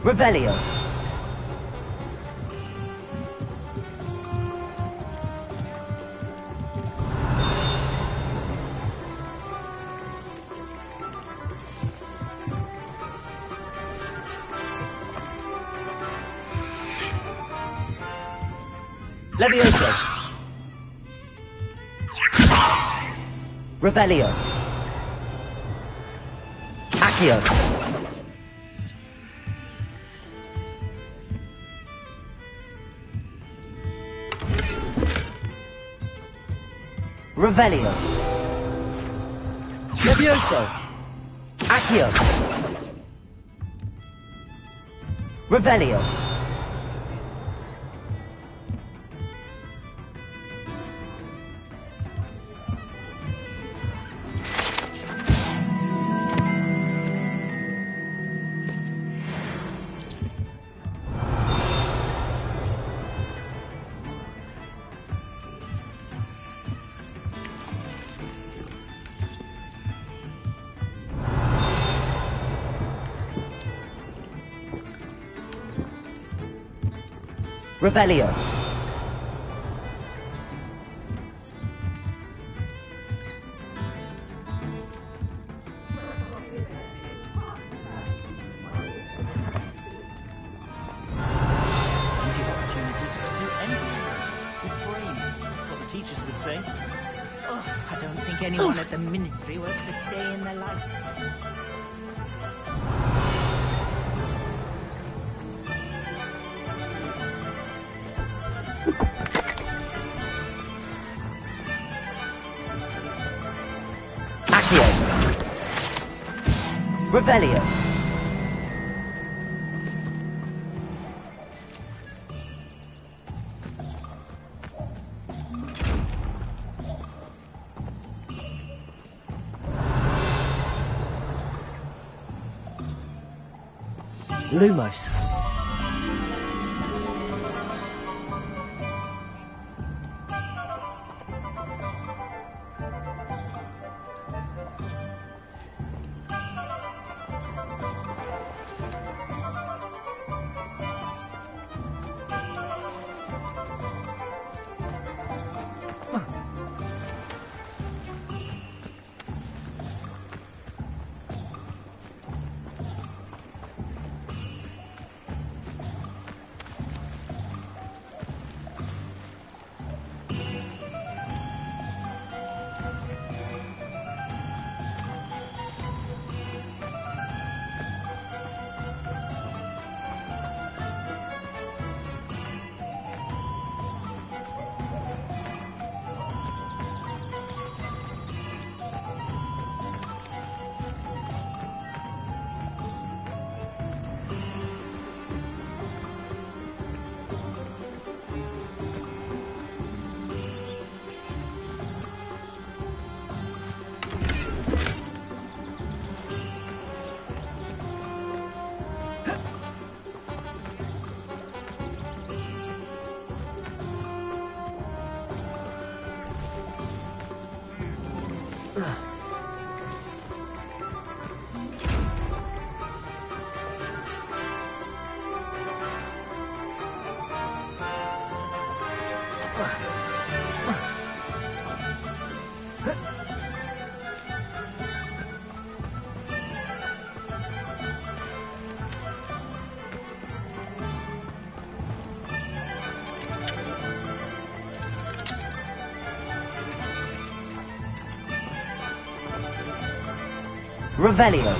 Speaker 8: Revelio. Levioso. Revelio. Accio. Revelio. Levioso. Accio. Revelio. Revelio.
Speaker 13: Plenty of opportunity to pursue anything you want with brains. That's what the teachers would say.
Speaker 10: Oh, I don't think anyone at the Ministry works a day in their life.
Speaker 8: Accio. Revelio. Lumos. Revelio.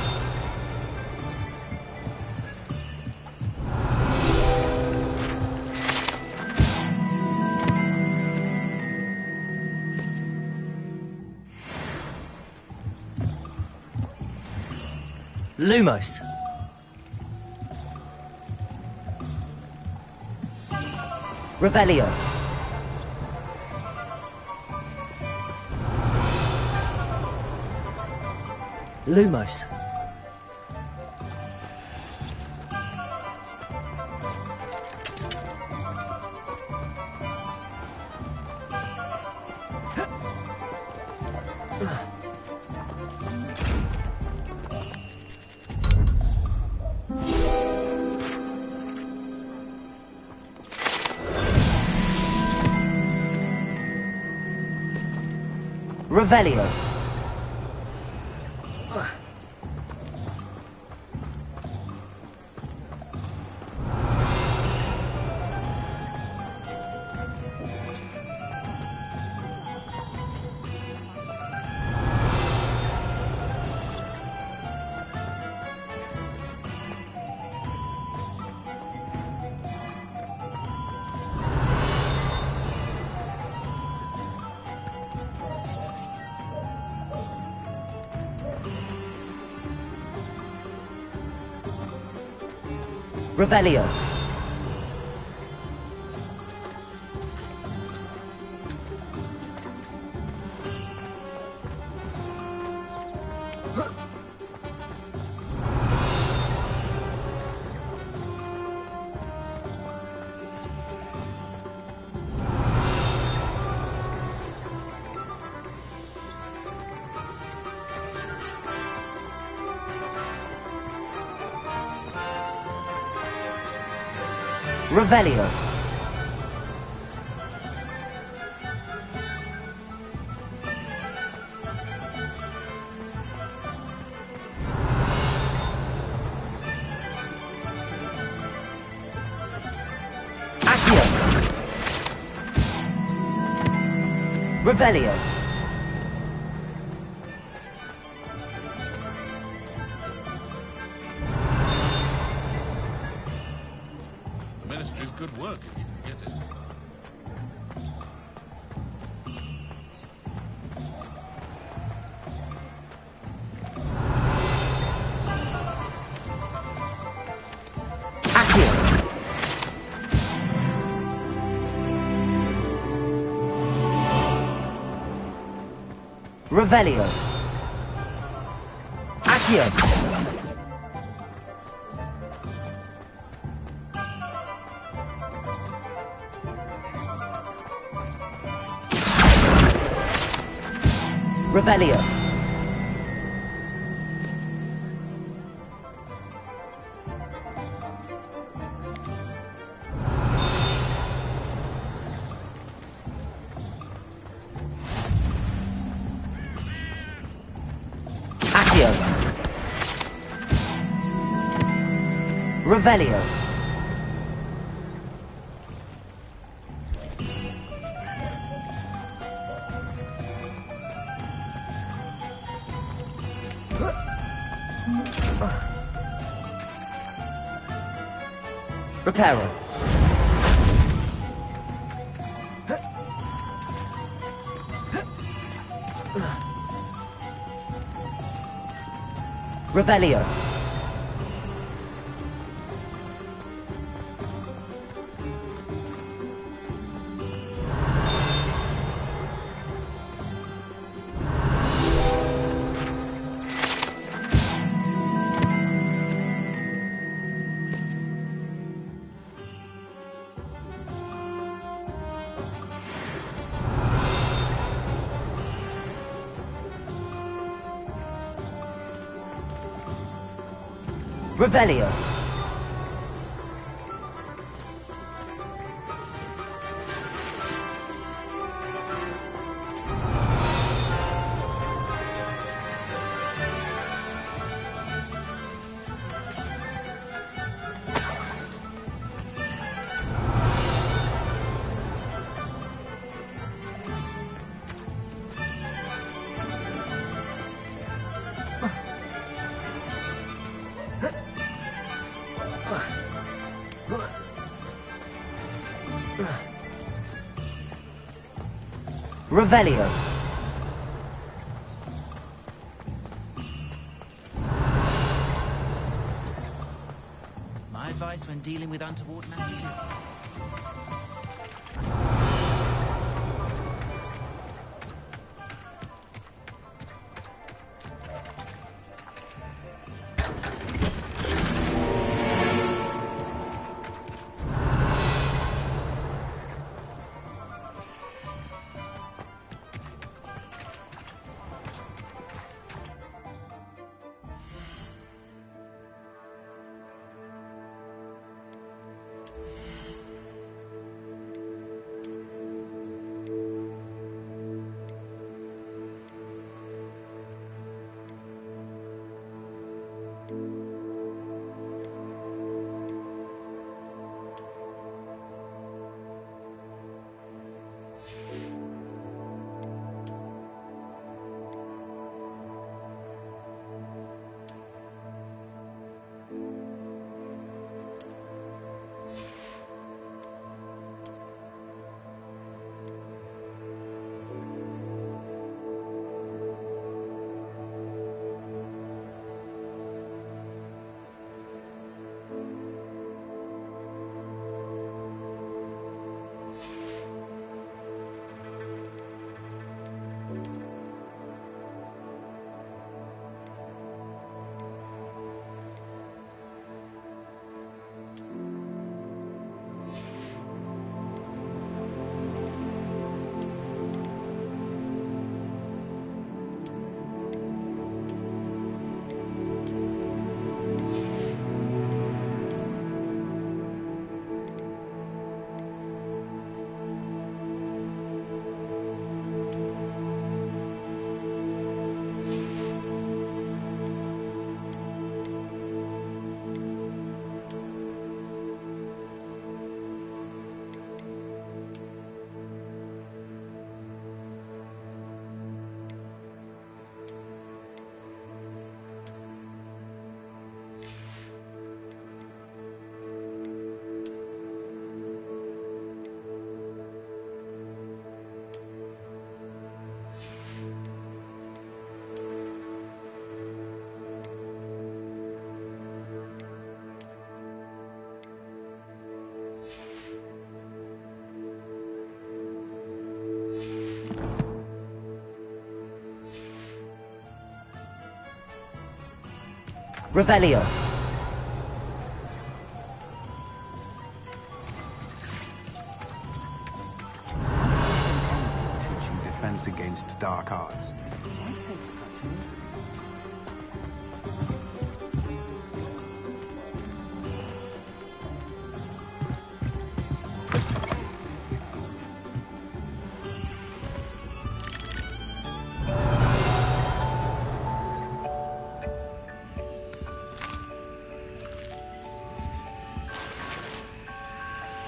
Speaker 8: Lumos. Revelio. Lumos. Revelio. Revelio. Revelio. Accio. Revelio.
Speaker 2: Good work if you can get it.
Speaker 8: Accio. Revelio. Accio. Revelio. Accio. Revelio. Reparo. Revelio. Revelio. Revelio.
Speaker 13: My advice when dealing with untoward matters.
Speaker 8: Revelio.
Speaker 14: Teaching defense against dark arts.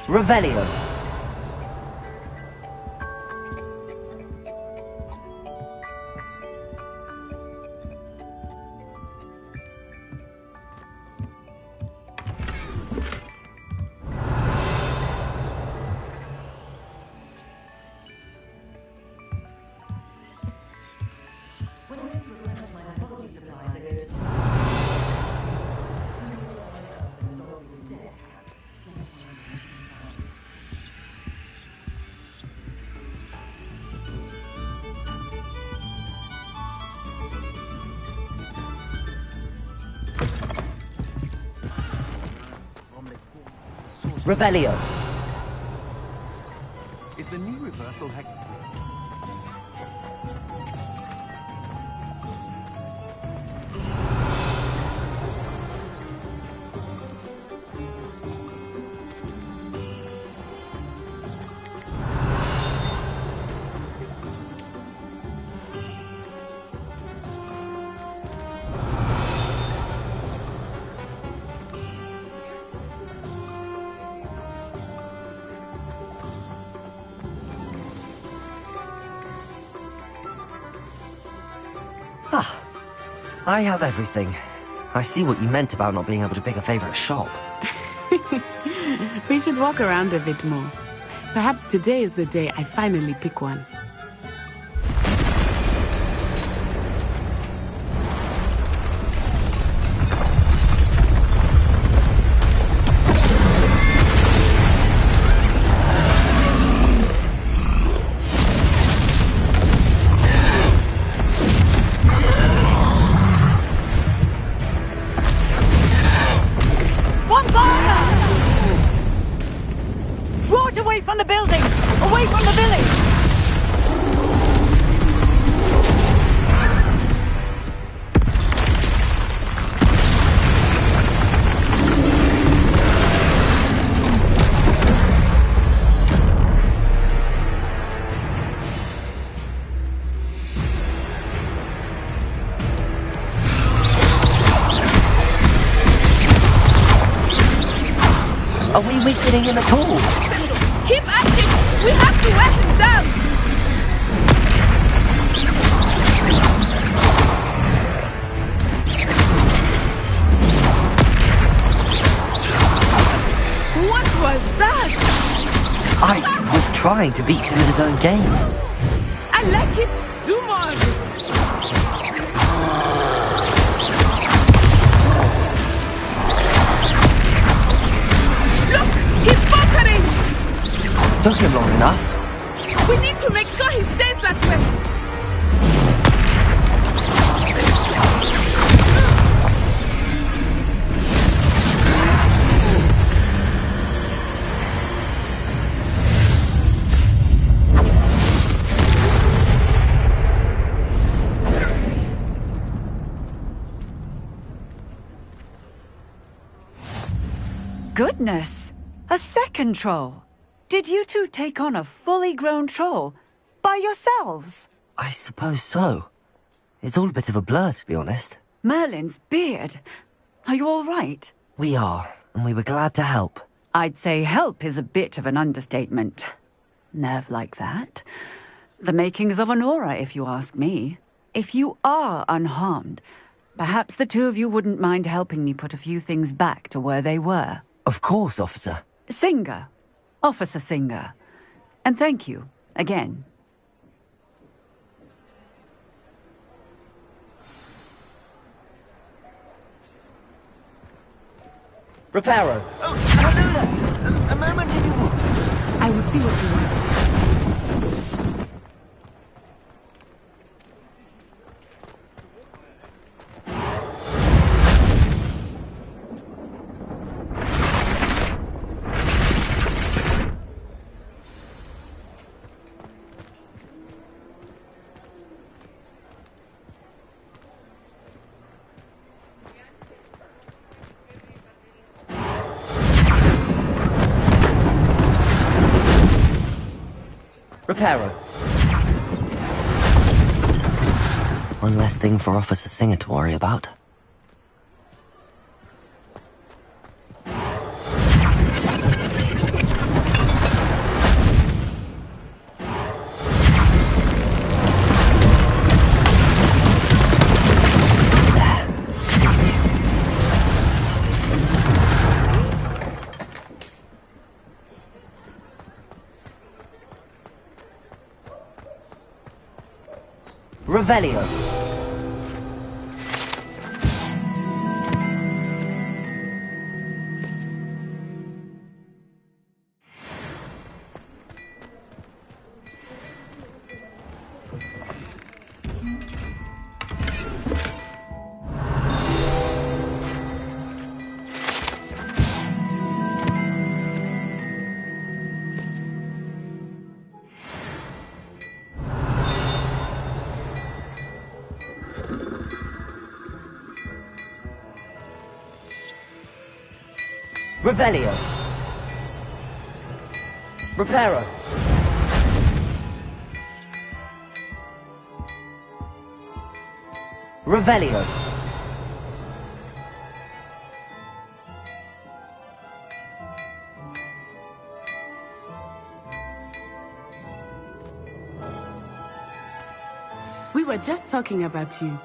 Speaker 8: Revelio. Revelio.
Speaker 14: Is the new reversal hack?
Speaker 8: Ah, I have everything. I see what you meant about not being able to pick a favorite shop.
Speaker 9: We should walk around a bit more. Perhaps today is the day I finally pick one.
Speaker 15: Away from the building! Away from the village!
Speaker 8: Are we weakening him at all?
Speaker 16: Keep acting! We have to wear him down! What was that?
Speaker 8: I was trying to beat him in his own game.
Speaker 16: I like it! Do more of it! He's faltering!
Speaker 8: Took him long enough.
Speaker 16: We need to make sure he stays that way.
Speaker 15: Goodness! A second troll! Did you two take on a fully grown troll? By yourselves?
Speaker 8: I suppose so. It's all a bit of a blur, to be honest.
Speaker 15: Merlin's beard. Are you all right?
Speaker 8: We are, and we were glad to help.
Speaker 15: I'd say help is a bit of an understatement. Nerve like that. The makings of an aura, if you ask me. If you are unharmed, perhaps the two of you wouldn't mind helping me put a few things back to where they were.
Speaker 8: Of course, officer.
Speaker 15: Singer. Officer Singer. And thank you, again.
Speaker 8: Reparo.
Speaker 11: Oh, hello there. A moment if you will.
Speaker 9: I will see what he wants.
Speaker 8: Reparo. One less thing for Officer Singer to worry about. Revelio. Revelio. Reparo. Revelio.
Speaker 9: We were just talking about you.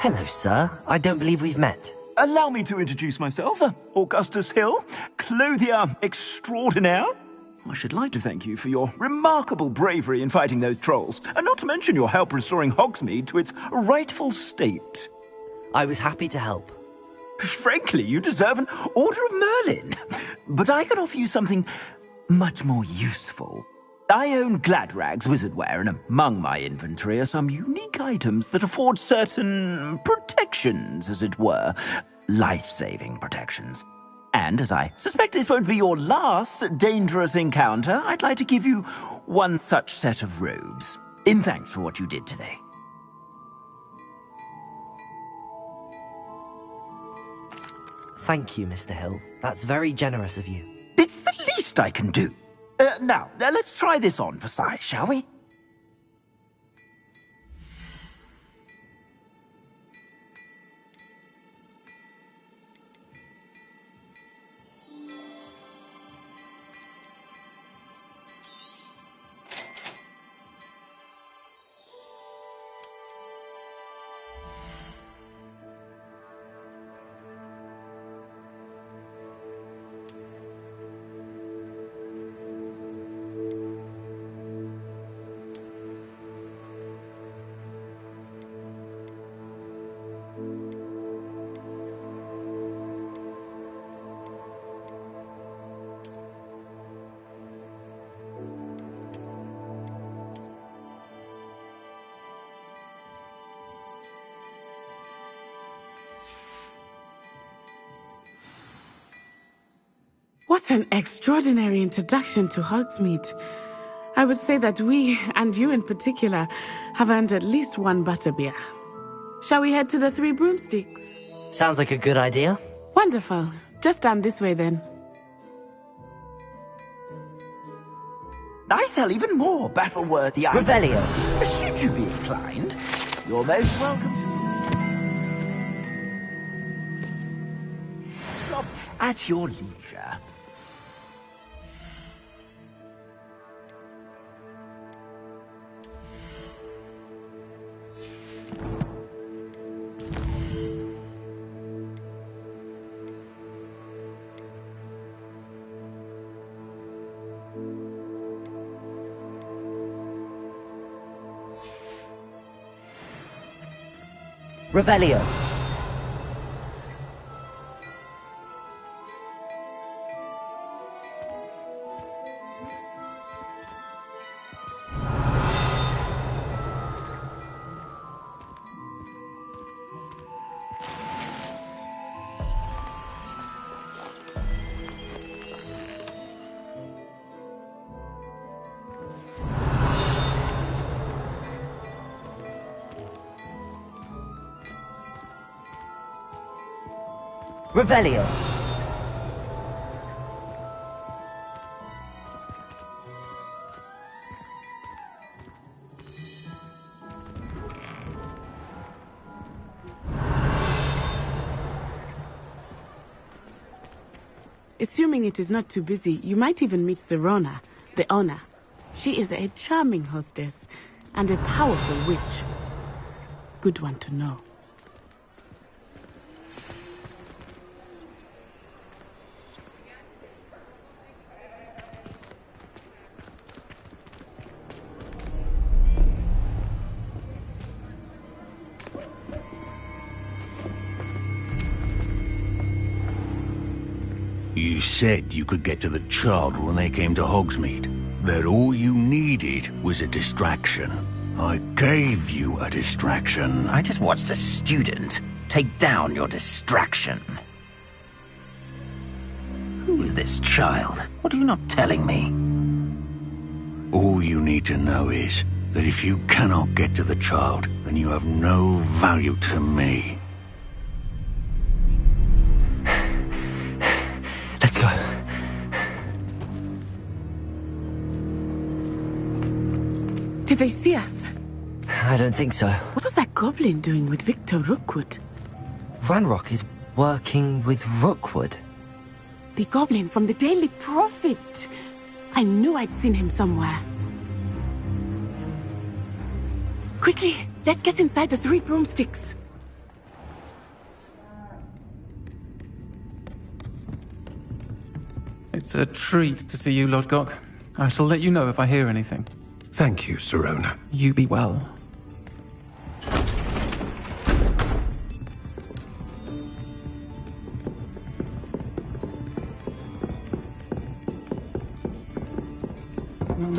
Speaker 8: Hello, sir. I don't believe we've met.
Speaker 11: Allow me to introduce myself. Augustus Hill, clothier extraordinaire. I should like to thank you for your remarkable bravery in fighting those trolls, and not to mention your help restoring Hogsmeade to its rightful state.
Speaker 8: I was happy to help.
Speaker 11: Frankly, you deserve an Order of Merlin. But I can offer you something much more useful. I own Gladrag's wizardware, and among my inventory are some unique items that afford certain protections, as it were. Life-saving protections. And as I suspect this won't be your last dangerous encounter, I'd like to give you one such set of robes, in thanks for what you did today.
Speaker 8: Thank you, Mr. Hill. That's very generous of you.
Speaker 11: It's the least I can do. Now, let's try this on for size, shall we?
Speaker 9: What an extraordinary introduction to Hogsmeade. I would say that we, and you in particular, have earned at least one butterbeer. Shall we head to the Three Broomsticks?
Speaker 8: Sounds like a good idea.
Speaker 9: Wonderful. Just down this way then.
Speaker 11: I sell even more battle-worthy items.
Speaker 8: Revelio.
Speaker 11: Should you be inclined, you're most welcome to shop at your leisure.
Speaker 8: Revelio. Revelio.
Speaker 9: Assuming it is not too busy, you might even meet Serona, the owner. She is a charming hostess and a powerful witch. Good one to know.
Speaker 17: You said you could get to the child when they came to Hogsmeade. That all you needed was a distraction. I gave you a distraction.
Speaker 11: I just watched a student take down your distraction. Who is this child? What are you not telling me?
Speaker 17: All you need to know is that if you cannot get to the child, then you have no value to me.
Speaker 8: Let's go.
Speaker 9: Did they see us?
Speaker 8: I don't think so.
Speaker 9: What was that goblin doing with Victor Rookwood?
Speaker 8: Ranrock is working with Rookwood.
Speaker 9: The goblin from the Daily Prophet. I knew I'd seen him somewhere. Quickly, let's get inside the Three Broomsticks.
Speaker 5: It's a treat to see you, Lodgok. I shall let you know if I hear anything.
Speaker 12: Thank you, Serona.
Speaker 5: You be well.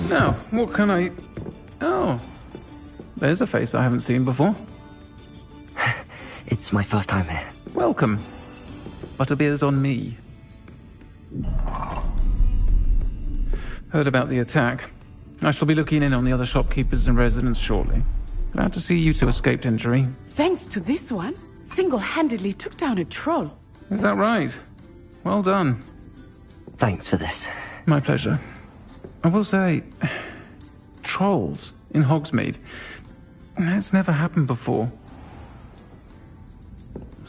Speaker 5: Now, what can I... Oh, there's a face I haven't seen before.
Speaker 8: It's my first time here.
Speaker 5: Welcome. Butterbeer's on me. Heard about the attack. I shall be looking in on the other shopkeepers and residents shortly. Glad to see you two escaped injury.
Speaker 9: Thanks to this one, single-handedly took down a troll.
Speaker 5: Is that right? Well done.
Speaker 8: Thanks for this.
Speaker 5: My pleasure. I will say, trolls in Hogsmeade. It's never happened before.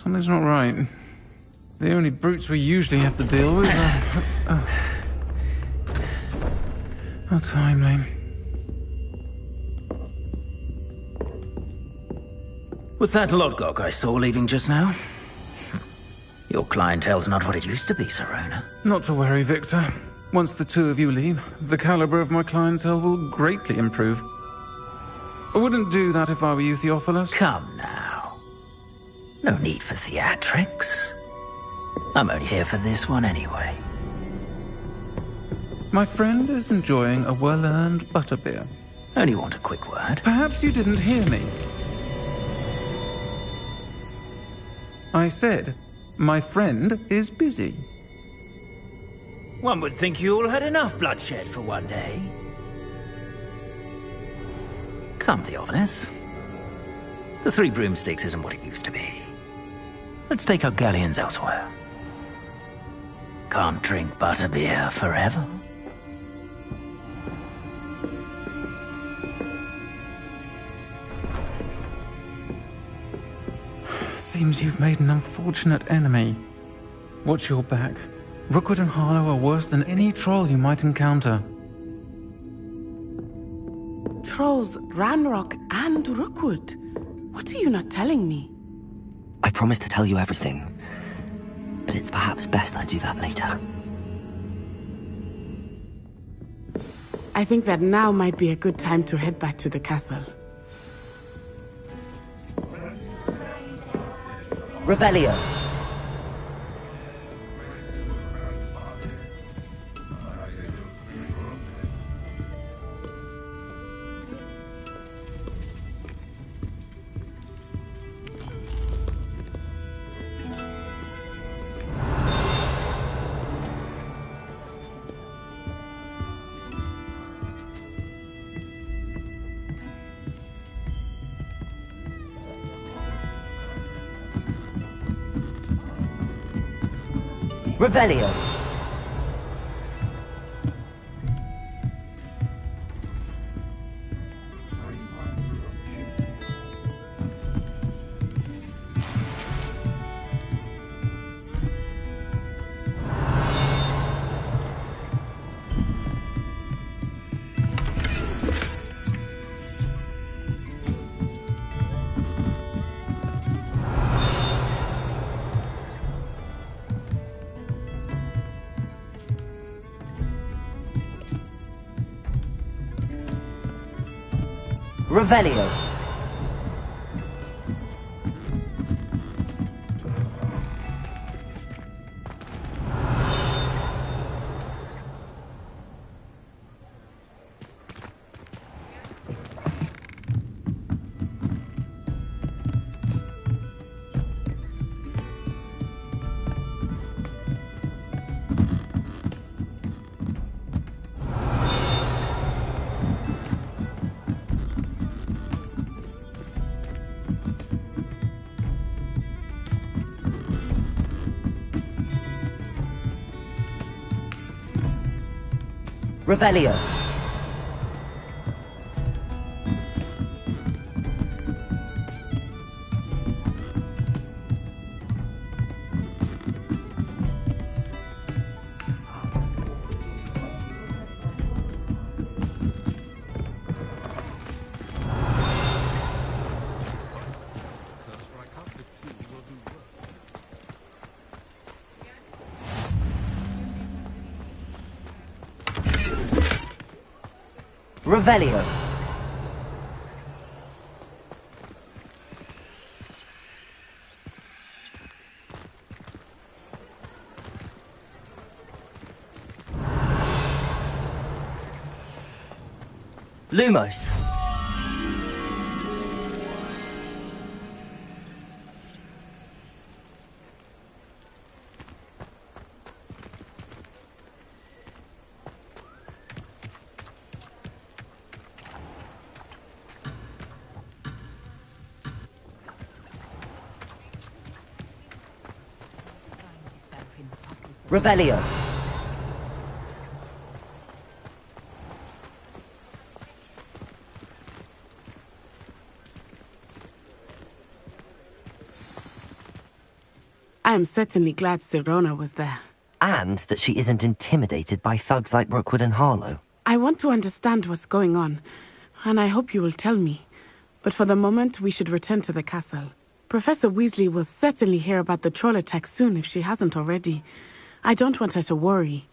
Speaker 5: Something's not right. The only brutes we usually have to deal with are... How timely.
Speaker 18: Was that Lodgok I saw leaving just now? Your clientele's not what it used to be, Sirona.
Speaker 5: Not to worry, Victor. Once the two of you leave, the caliber of my clientele will greatly improve. I wouldn't do that if I were you, Theophilus.
Speaker 18: Come now. No need for theatrics. I'm only here for this one anyway.
Speaker 5: My friend is enjoying a well-earned butterbeer.
Speaker 18: Only want a quick word.
Speaker 5: Perhaps you didn't hear me. I said, my friend is busy.
Speaker 18: One would think you all had enough bloodshed for one day. Come, Theophilus. The Three Broomsticks isn't what it used to be. Let's take our galleons elsewhere. Can't drink butterbeer forever.
Speaker 5: Seems you've made an unfortunate enemy. Watch your back. Rookwood and Harlow are worse than any troll you might encounter.
Speaker 9: Trolls, Ranrock, and Rookwood. What are you not telling me?
Speaker 8: I promised to tell you everything, but it's perhaps best I do that later.
Speaker 9: I think that now might be a good time to head back to the castle.
Speaker 8: Revelio. Revelio. Revelio. Revelio. Revelio. Lumos. Revelio.
Speaker 9: I am certainly glad Sirona was there.
Speaker 8: And that she isn't intimidated by thugs like Rookwood and Harlow.
Speaker 9: I want to understand what's going on, and I hope you will tell me. But for the moment, we should return to the castle. Professor Weasley will certainly hear about the troll attack soon if she hasn't already. I don't want her to worry.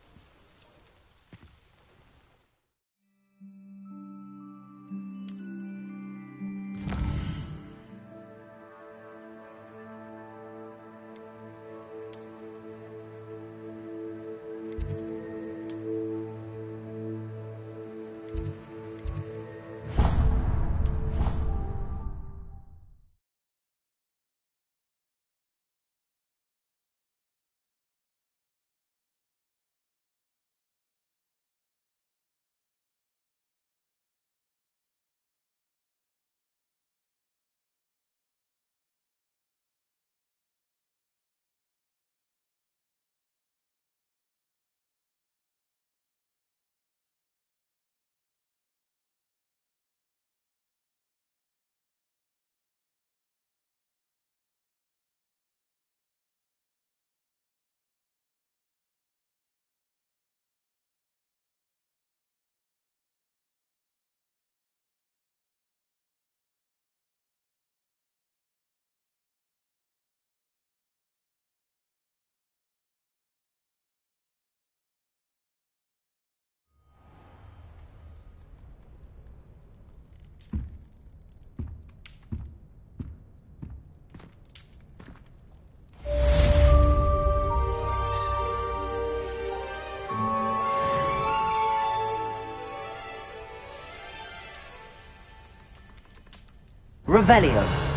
Speaker 8: Revelio.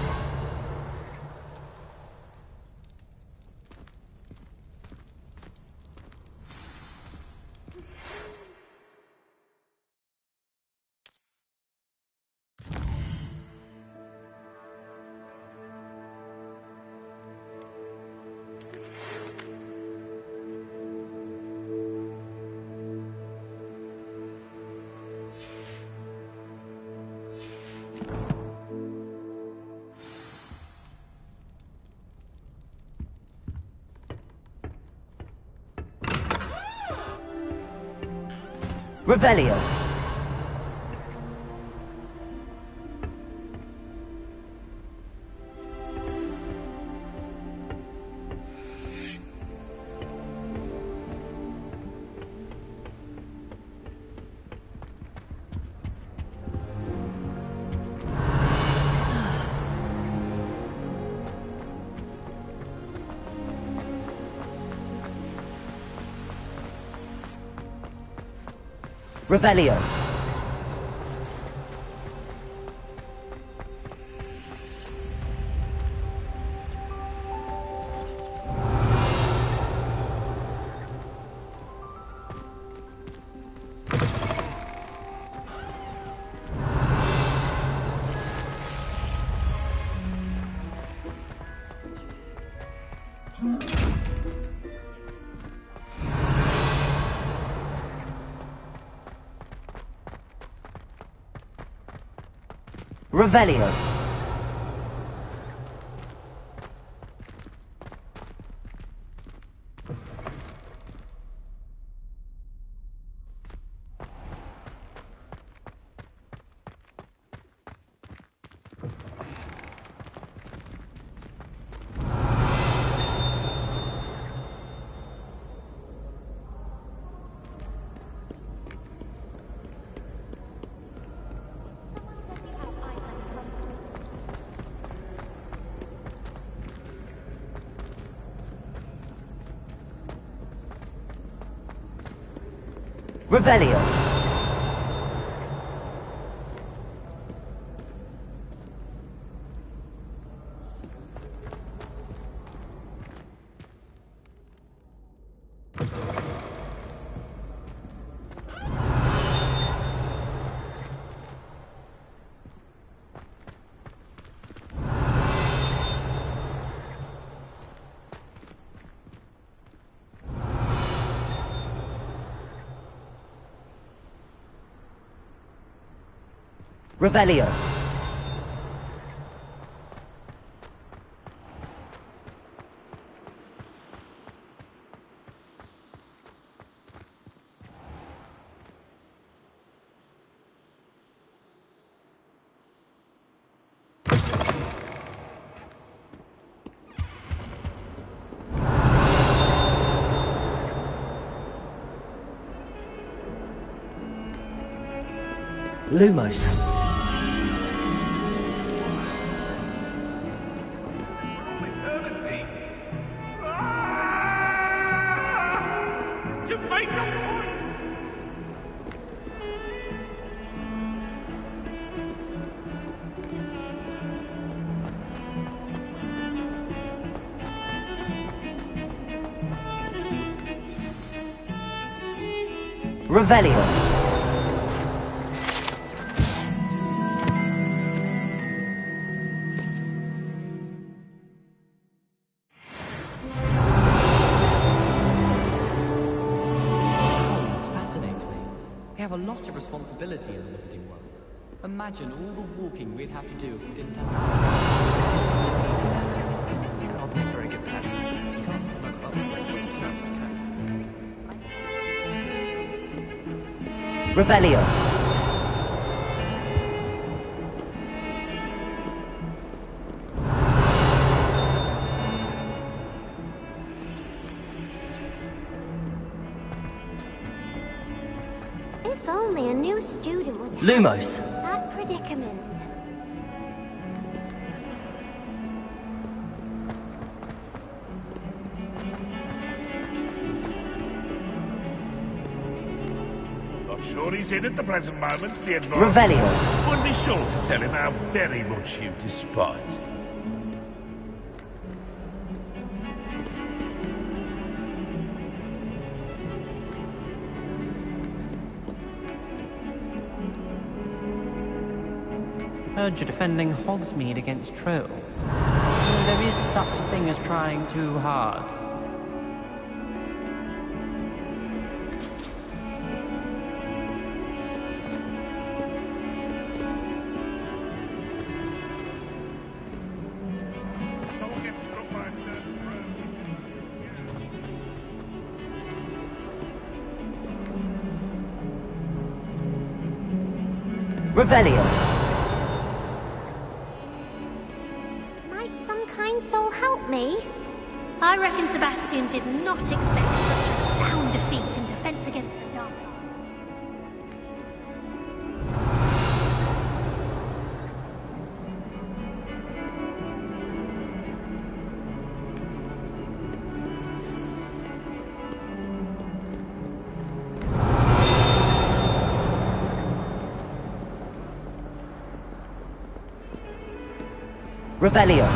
Speaker 8: Revelio. Revelio. Revelio. Revelio. Revelio. Lumos. Revelio.
Speaker 19: A lot of responsibility in the wizarding world. Imagine all the walking we'd have to do if we didn't have I'll make very good pets. You can't smoke up
Speaker 8: Revelio.
Speaker 7: If only a new student would have
Speaker 8: Lumos.
Speaker 7: that predicament.
Speaker 20: Not sure he's in at the present moment, the advice.
Speaker 8: Revelio.
Speaker 20: Would be sure to tell him how very much you despise him.
Speaker 13: Heard you're defending Hogsmeade against trolls. There is such a thing as trying too hard.
Speaker 20: Someone gets struck by a cursed broom.
Speaker 8: Revelio.
Speaker 7: Soul help me? I reckon Sebastian did not expect such a sound defeat in defense against the dark.
Speaker 8: Revelio.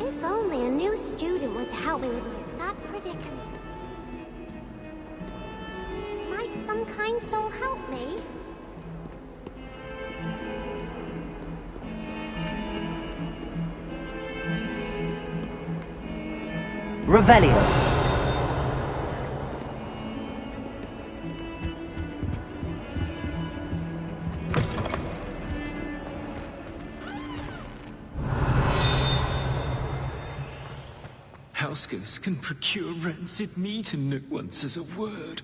Speaker 7: If only a new student were to help me with my sad predicament. Might some kind soul help me?
Speaker 8: Revelio.
Speaker 21: housegoose can procure rancid meat and no one says a word.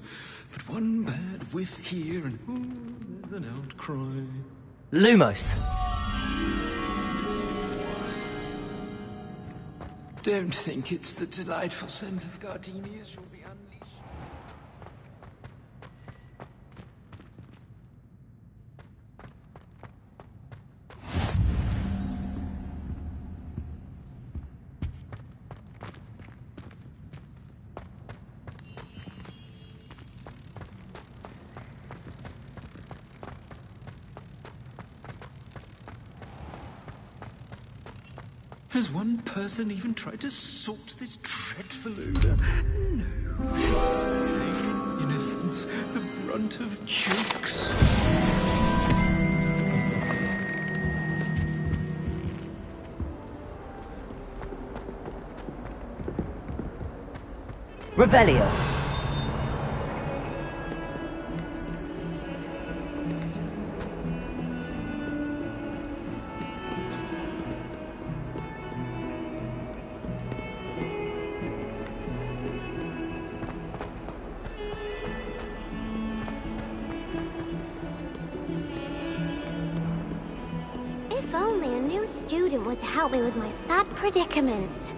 Speaker 21: But one bad whiff here and there's an outcry.
Speaker 8: Lumos.
Speaker 21: Don't think it's the delightful scent of gardenias you'll be unleashed. Has one person even tried to sort this dreadful odor? No. Plain innocence, the brunt of jokes.
Speaker 8: Revelio.
Speaker 7: If only a new student were to help me with my sad predicament.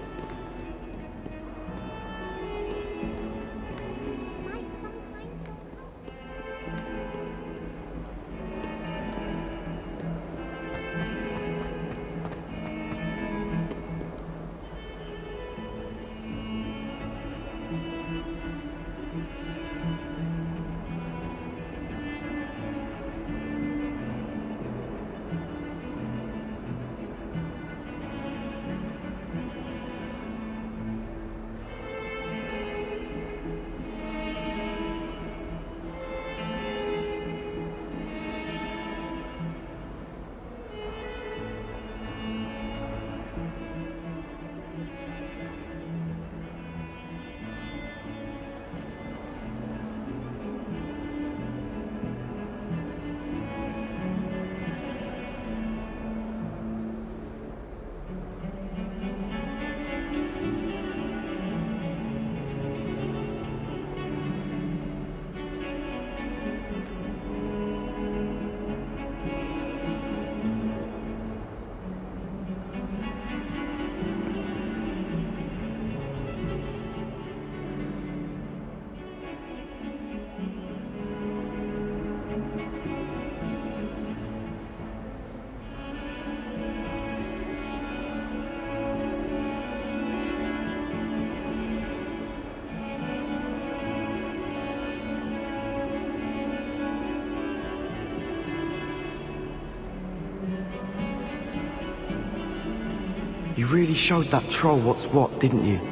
Speaker 22: You really showed that troll what's what, didn't you?